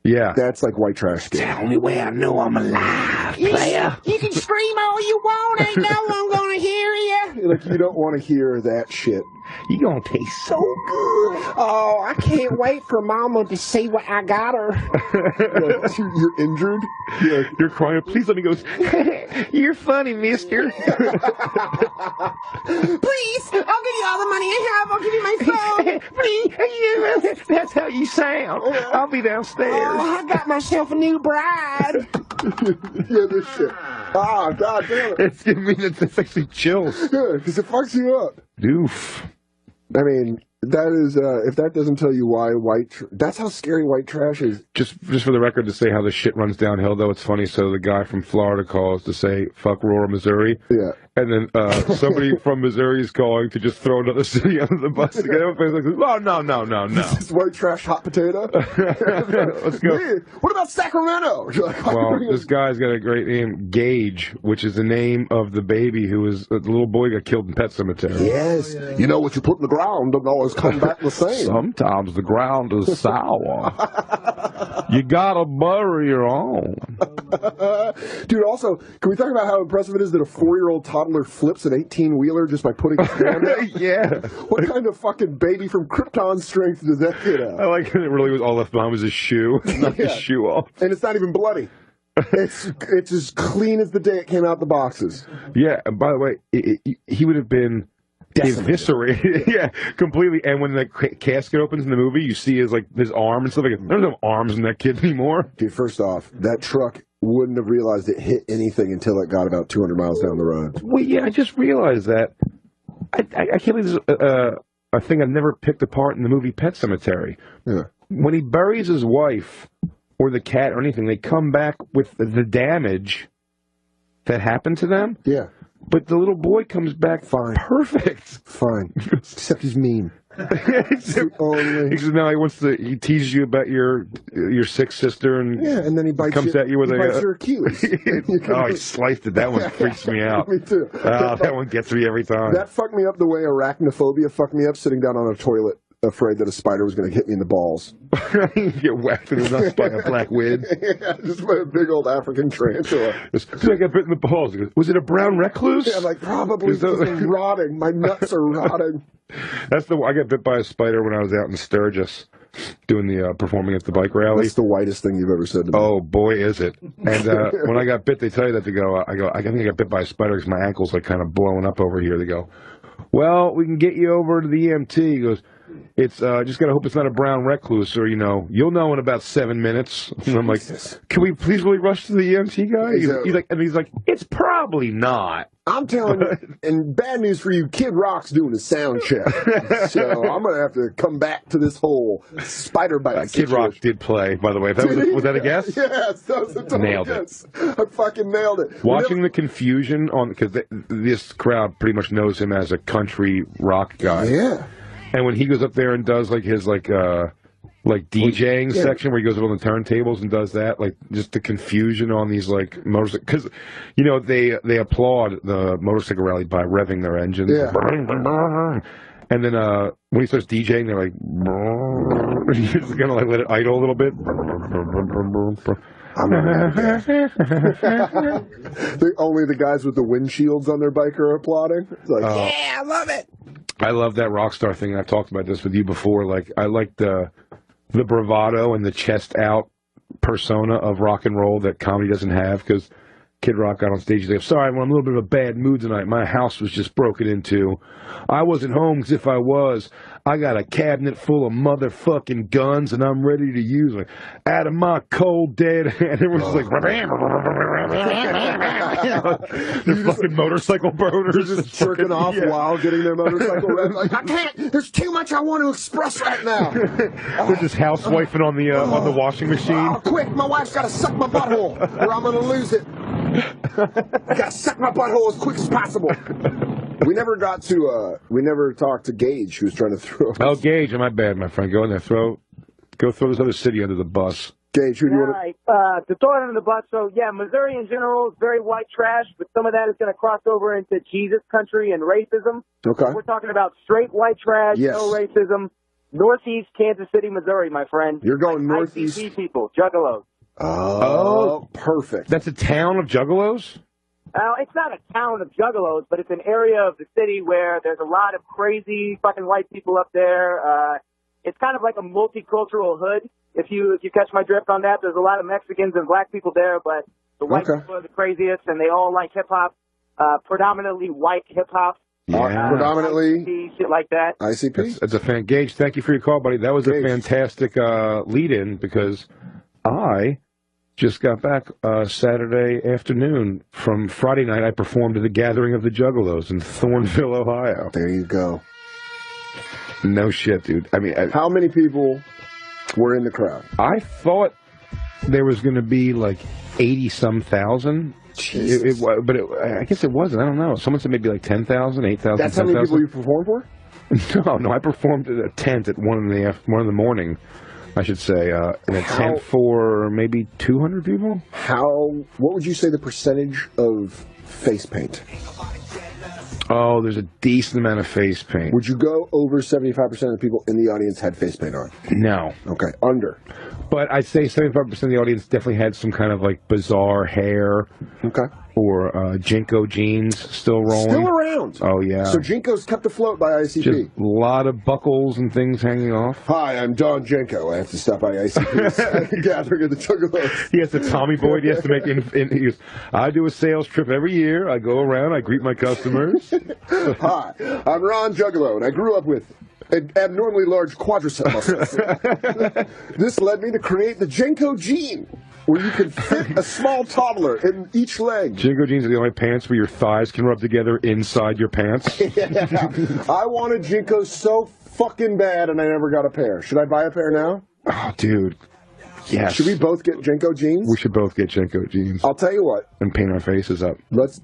Yeah, that's like white trash scary. The only way I know I'm alive, player. You can scream all you want, ain't no one gonna hear you. Like you don't want to hear that shit. You gonna taste so good. Oh, I can't wait for Mama to see what I got her. You're injured. You're crying. Please let me go. You're funny, mister. Please, I'll give you all the money I have. I'll give you my phone. Please, that's how you sound. I'll be downstairs. Oh, I got myself a new bride. Yeah, this shit. Ah, god damn it. It's actually chills. Yeah, because it fucks you up. Doof. I mean, that is, if that doesn't tell you why that's how scary white trash is. Just for the record to say how the shit runs downhill, though, it's funny. So the guy from Florida calls to say, fuck rural Missouri. Yeah. And then somebody from Missouri is calling to just throw another city under the bus. Everybody's like, oh, no. This is white trash hot potato. Let's go. Man, what about Sacramento? Well, this guy's got a great name, Gage, which is the name of the baby who was, the little boy got killed in Pet Cemetery. Yes. You know what you put in the ground doesn't always come back the same. Sometimes the ground is sour. You gotta bury your own. Dude, also, can we talk about how impressive it is that a 4-year-old toddler flips an 18-wheeler just by putting his hand out? Yeah. What kind of fucking baby from Krypton strength does that kid have? I like it really was all left behind was his shoe. Knocked his shoe off. And it's not even bloody. It's as clean as the day it came out the boxes. Yeah, and by the way, he would have been eviscerated. Yeah, completely. And when the casket opens in the movie, you see his arm and stuff. Like, there's no arms in that kid anymore. Dude, first off, that truck wouldn't have realized it hit anything until it got about 200 miles down the road. Well, yeah, I just realized that. I can't believe this is a thing I've never picked apart in the movie Pet Cemetery. Yeah. When he buries his wife or the cat or anything, they come back with the damage that happened to them. Yeah. But the little boy comes back fine. Perfect. Fine. Except he's mean. Except now he teases you about your sick sister and then he bites comes at you with your Achilles. Oh, he sliced it. That one freaks me out. Me too. That one gets me every time. That fucked me up the way arachnophobia fucked me up sitting down on a toilet afraid that a spider was going to hit me in the balls. You get whacked in the nuts by a black wind. Yeah, just by a big old African tarantula. I got bit in the balls. He goes, was it a brown recluse? Yeah, like probably it's rotting. My nuts are rotting. I got bit by a spider when I was out in Sturgis doing the performing at the bike rally. That's the whitest thing you've ever said to me. Oh boy, is it! And when I got bit, they tell you that I think I got bit by a spider because my ankle's like kind of blowing up over here. They go, well, we can get you over to the EMT. He goes, it's just gotta hope it's not a brown recluse, or you'll know in about 7 minutes. And I'm like, can we please really rush to the EMT guy? He's like, it's probably not. I'm telling you, and bad news for you, Kid Rock's doing a sound check. So I'm going to have to come back to this whole spider bite Kid Rock did play, by the way. Was that a guess? Yes, that was a total nailed guess. I fucking nailed it. Watching the confusion because this crowd pretty much knows him as a country rock guy. Yeah. And when he goes up there and does his DJing section where he goes up on the turntables and does that, just the confusion on these motorcycles, because they applaud the motorcycle rally by revving their engines. Yeah. And then when he starts DJing, they're like, he's gonna let it idle a little bit. Only the guys with the windshields on their bike are applauding. It's like, yeah, I love it. I love that rock star thing. I've talked about this with you before. I like the bravado and the chest out persona of rock and roll that comedy doesn't have, because Kid Rock got on stage and said, sorry, I'm in a little bit of a bad mood tonight. My house was just broken into. I wasn't home, because if I was, I got a cabinet full of motherfucking guns and I'm ready to use them. Out of my cold dead. And everyone's just like, they're fucking motorcycle boners. They're just jerking off while getting their motorcycle ready. Like, I can't. There's too much I want to express right now. They're just housewifing on the washing machine. Oh, quick! My wife's got to suck my butthole, or I'm gonna lose it. I gotta suck my butthole as quick as possible. We never talked to Gage, who was trying to throw. Oh, Gage, my bad, my friend. Go in there, go throw this other city under the bus. Gage, who do you want to throw it under the bus? So yeah, Missouri in general is very white trash, but some of that is going to cross over into Jesus country and racism. Okay. We're talking about straight white trash, no racism. Northeast Kansas City, Missouri, my friend. You're going northeast. ICP people, juggalos. Oh, perfect. That's a town of juggalos? It's not a town of juggalos, but it's an area of the city where there's a lot of crazy fucking white people up there. It's kind of like a multicultural hood. If you catch my drift on that, there's a lot of Mexicans and black people there, but the white people are the craziest, and they all like hip hop, predominantly white hip hop. Yeah. Predominantly shit like that. ICP. That's a fan. Gage, thank you for your call, buddy. That was a fantastic lead-in, because I just got back Saturday afternoon from Friday night. I performed at the Gathering of the Juggalos in Thornville, Ohio. There you go. No shit, dude. I mean, how many people were in the crowd? I thought there was going to be 80-some thousand. But I guess it wasn't. I don't know. Someone said maybe 10,000, 8,000. That's 10, how many people you performed for? No. I performed at a tent at 1 in the morning. I should say, in a tent for maybe 200 people. What would you say the percentage of face paint? Oh, there's a decent amount of face paint. Would you go over 75% of the people in the audience had face paint on? No. Okay, under. But I'd say 75% of the audience definitely had some kind of bizarre hair. Okay. Or Jinko jeans still rolling. Still around. Oh, yeah. So Jinko's kept afloat by ICP. Just a lot of buckles and things hanging off. Hi, I'm Don Jinko. I have to stop by ICP's Gathering of the Juggalos. He has the Tommy Boy. He has to make he goes, I do a sales trip every year. I go around. I greet my customers. Hi, I'm Ron Juggalo, and I grew up with abnormally large quadricep muscles. This led me to create the Jinko jean, where you can fit a small toddler in each leg. Jinko jeans are the only pants where your thighs can rub together inside your pants. Yeah. I wanted Jinkos so fucking bad, and I never got a pair. Should I buy a pair now? Oh, dude. Yes. Should we both get Jinko jeans? We should both get Jinko jeans. I'll tell you what. And paint our faces up. Let's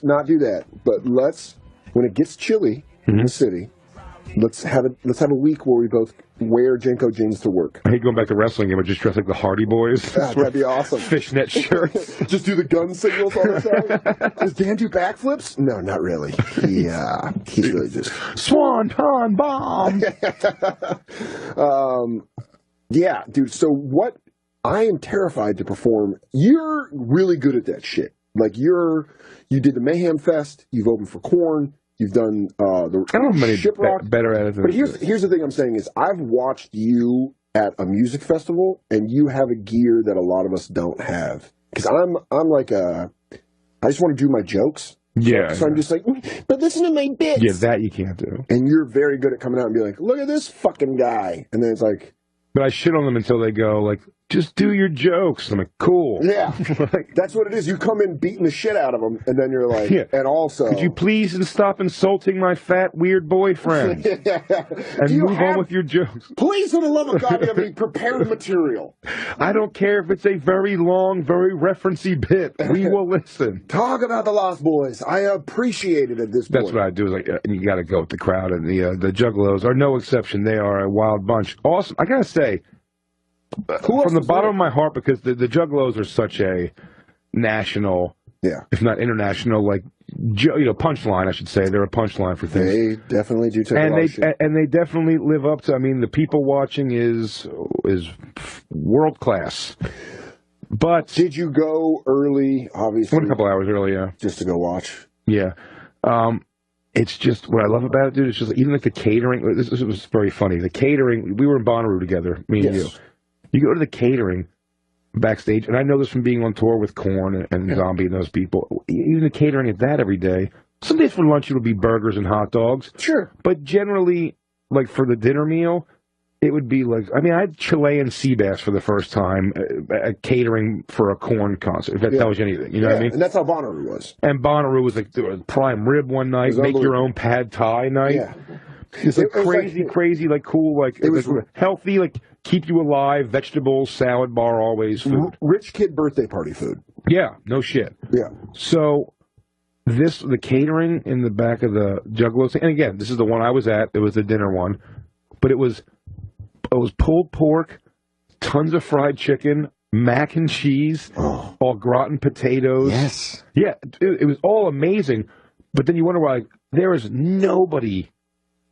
not do that. But when it gets chilly in the city, let's have a week where we both wear Jinko jeans to work. I hate going back to wrestling game, but just dress like the Hardy Boys. That'd be awesome. Fishnet shirts. Just do the gun signals on the side. Does Dan do backflips? No, not really. Yeah, he's really just Swanton bomb. Yeah, dude. So what? I am terrified to perform. You're really good at that shit. You did the Mayhem Fest. You've opened for Korn. You've done the I don't know many Shiprock. Better at it than But here's the thing I'm saying is I've watched you at a music festival, and you have a gear that a lot of us don't have. Because I just want to do my jokes, Yeah. So I'm just like, but listen to my bits. Yeah, that you can't do. And you're very good at coming out and being like, look at this fucking guy. And then it's like... But I shit on them until they go, like, just do your jokes. I'm like, cool. Yeah. That's what it is. You come in beating the shit out of them, and then you're like, and also... Could you please stop insulting my fat, weird boyfriend? And move on with your jokes. Please, for the love of God, have any prepared material. I don't care if it's a very long, very referencey bit. We will listen. Talk about the Lost Boys. I appreciate it at this point. That's what I do. Is like, and you got to go with the crowd, and the Juggalos are no exception. They are a wild bunch. Awesome. I gotta say, from the bottom of my heart, because the Juggalos are such a national, if not international, like punchline. I should say they're a punchline for things. They definitely do take and a lot of shit. And they definitely live up to. I mean, the people watching is world class. But did you go early? Obviously, went a couple hours early, yeah, just to go watch. Yeah. It's just what I love about it, dude. It's just like, even like the catering. This was very funny. The catering. We were in Bonnaroo together, me and you. You go to the catering backstage, and I know this from being on tour with Korn and Zombie and those people. Even the catering at that every day. Some days for lunch it would be burgers and hot dogs. Sure. But generally, like for the dinner meal, it would be like, I mean, I had Chilean sea bass for the first time at catering for a Korn concert, if that tells you anything. You know what I mean? And that's how Bonnaroo was. And Bonnaroo was like prime rib one night, make your own pad thai night. Yeah. It's like crazy, like cool, like it was healthy, like keep you alive, vegetables, salad bar, always food. Rich kid birthday party food. Yeah, no shit. Yeah. So the catering in the back of the Juggalos, and again, this is the one I was at. It was the dinner one, but it was pulled pork, tons of fried chicken, mac and cheese, au gratin potatoes. Yes. Yeah, it was all amazing. But then you wonder why there is nobody.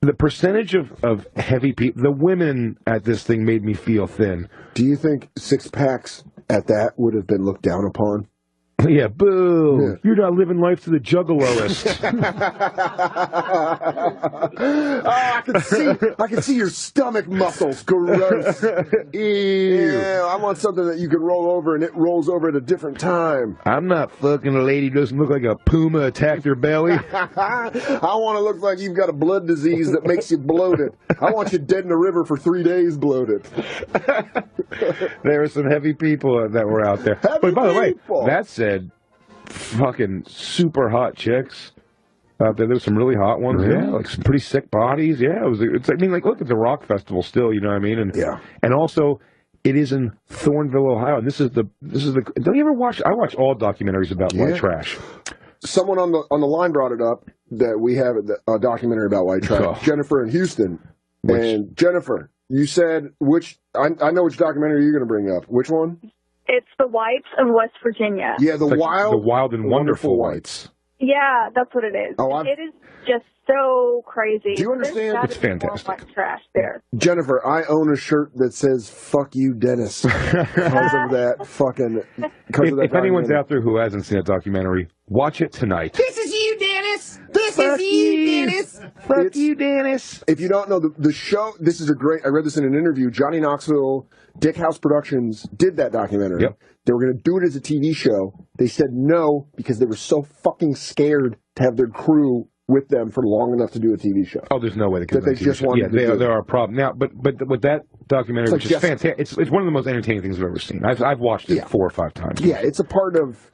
The percentage of heavy people, the women at this thing made me feel thin. Do you think 6-packs at that would have been looked down upon? Yeah, boo! Yeah. You're not living life to the juggaloist. I can see your stomach muscles. Gross. Ew. Yeah, I want something that you can roll over and it rolls over at a different time. I'm not fucking a lady who doesn't look like a puma attacked her belly. I want to look like you've got a blood disease that makes you bloated. I want you dead in the river for 3 days bloated. There were some heavy people that were out there. But by the way, that said, fucking super hot chicks out there. There was some really hot ones, like some pretty sick bodies. Yeah, it's. I mean, like, look at the rock festival still. You know what I mean? And and also, it is in Thornville, Ohio. And this is the. Don't you ever watch? I watch all documentaries about white trash. Someone on the line brought it up that we have a documentary about white trash. Jennifer in Houston. And Jennifer, you said which? I know which documentary you're going to bring up. Which one? It's the Whites of West Virginia. Yeah, the wild and wonderful whites. Yeah, that's what it is. It is just so crazy. Do you understand? It's fantastic. White trash there. Jennifer, I own a shirt that says "Fuck you, Dennis" because of that fucking. If anyone's out there who hasn't seen that documentary, watch it tonight. This is you, Dennis. This is you, Dennis. Fuck you, Dennis. If you don't know the show, this is a great. I read this in an interview. Johnny Knoxville, Dick House Productions did that documentary. Yep. They were going to do it as a TV show. They said no because they were so fucking scared to have their crew with them for long enough to do a TV show. Oh, there's no way they could. That they just wanted to do. There are a problem now. But with that documentary, which is fantastic, it's one of the most entertaining things I've ever seen. I've watched it 4 or 5 times. Yeah, it's a part of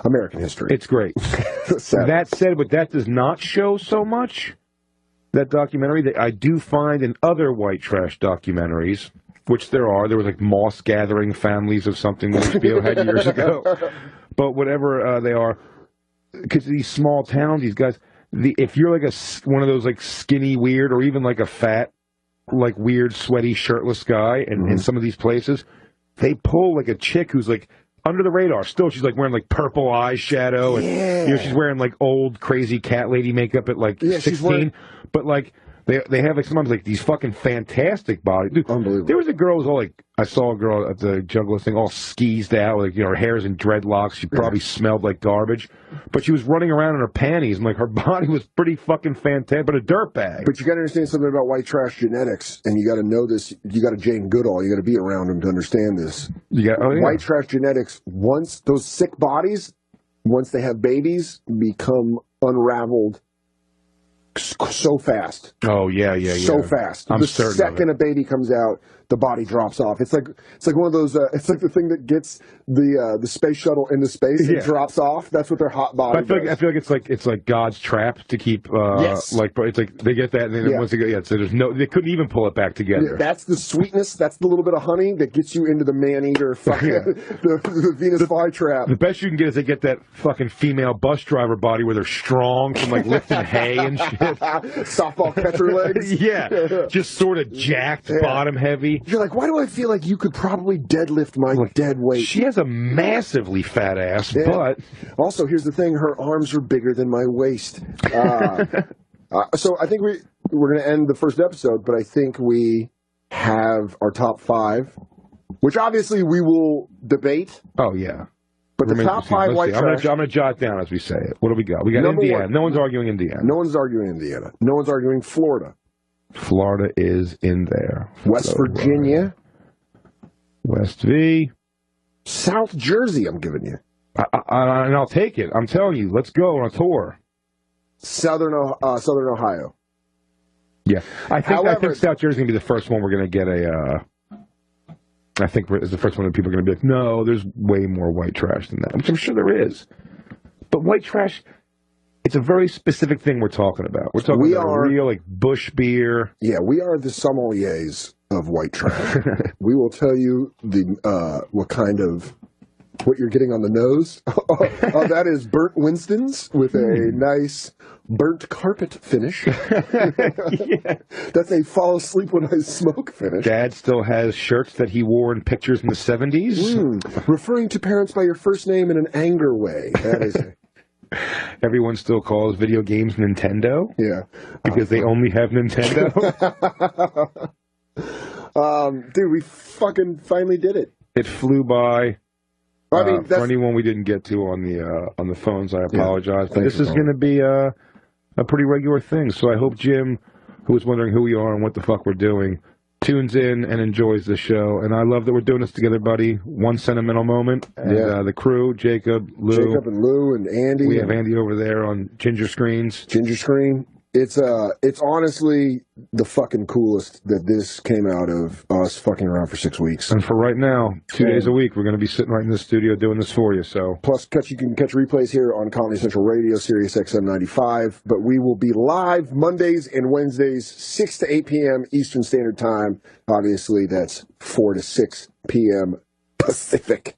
American history. It's great. That said, but that does not show so much. That documentary that I do find in other white trash documentaries, which there was like moss gathering families of something that HBO had years ago. But whatever they are, because these small towns, these guys, if you're like one of those like skinny, weird, or even like a fat, like weird, sweaty, shirtless guy, and in some of these places, they pull like a chick who's like under the radar. Still, she's like wearing like purple eyeshadow, and she's wearing like old crazy cat lady makeup at like 16. But like they have like sometimes like these fucking fantastic bodies. Dude, unbelievable. There was a girl who was all like, I saw a girl at the Juggalo thing all skeezed out, like, her hair's in dreadlocks. She probably smelled like garbage, but she was running around in her panties, and like her body was pretty fucking fantastic, but a dirtbag. But you got to understand something about white trash genetics, and you got to know this. You got to Jane Goodall. You got to be around him to understand this. White trash genetics. Once those sick bodies, once they have babies, become unraveled so fast. Oh yeah. So fast. I'm the certain second a baby comes out, the body drops off. It's like one of those. It's like the thing that gets the space shuttle into space and drops off. That's what their hot body. I feel like it's like God's trap to keep. Like it's like they get that and then once they get so there's no, they couldn't even pull it back together. Yeah, that's the sweetness. That's the little bit of honey that gets you into the man-eater fucking the Venus flytrap. The best you can get is they get that fucking female bus driver body where they're strong from like lifting hay and shit. Softball catcher legs. Yeah, just sort of jacked, bottom heavy. You're like, why do I feel like you could probably deadlift my dead weight? She has a massively fat ass, but also here's the thing: her arms are bigger than my waist. So I think we're going to end the first episode, but I think we have our top 5, which obviously we will debate. Oh yeah. But the top 5 white trash. I'm going to jot down as we say it. What do we got? We got Indiana. No one's arguing Indiana. No one's arguing Indiana. No one's arguing Florida. Florida is in there. West Virginia. West V. South Jersey, I'm giving you. And I'll take it. I'm telling you, let's go on a tour. Southern Ohio. Yeah. I think South Jersey is going to be the first one we're going to get I think it's the first one that people are going to be like, no, there's way more white trash than that, which I'm sure there is. But white trash, it's a very specific thing we're talking about. We're talking about real, like, bush beer. Yeah, we are the sommeliers of white trash. We will tell you what you're getting on the nose. That is burnt Winston's with a nice burnt carpet finish. That's a fall asleep when I smoke finish. Dad still has shirts that he wore in pictures in the 70s. Referring to parents by your first name in an anger way. That is Everyone still calls video games Nintendo. Yeah. Because they only have Nintendo. Dude, we fucking finally did it. It flew by. I mean, for anyone we didn't get to on the phones, I apologize. But this is going to be a pretty regular thing. So I hope Jim, who was wondering who we are and what the fuck we're doing, tunes in and enjoys the show. And I love that we're doing this together, buddy. One sentimental moment. And the crew, Jacob, Lou. Jacob and Lou and Andy. We have Andy over there on Ginger Screens. Ginger Screen. It's honestly the fucking coolest that this came out of us fucking around for 6 weeks. And for right now, 2 days a week, we're going to be sitting right in the studio doing this for you. So plus, you can catch replays here on Comedy Central Radio, Sirius XM 95. But we will be live Mondays and Wednesdays, 6 to 8 p.m. Eastern Standard Time. Obviously, that's 4 to 6 p.m. Pacific.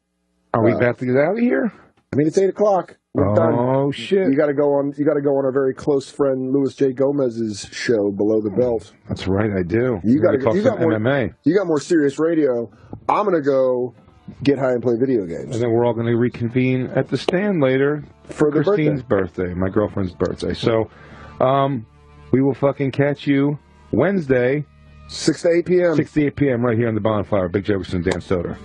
Are we about to get out of here? I mean, it's 8 o'clock. We're done. Oh shit! You got to go on our very close friend Louis J. Gomez's show, Below the Belt. That's right, I do. You got more MMA. You got more serious radio. I'm gonna go get high and play video games, and then we're all going to reconvene at the stand later for Christine's birthday, my girlfriend's birthday. So, we will fucking catch you Wednesday, 6 to 8 p.m. 6 to 8 p.m. right here on the Bonfire. Big Oakerson, Dan Soder.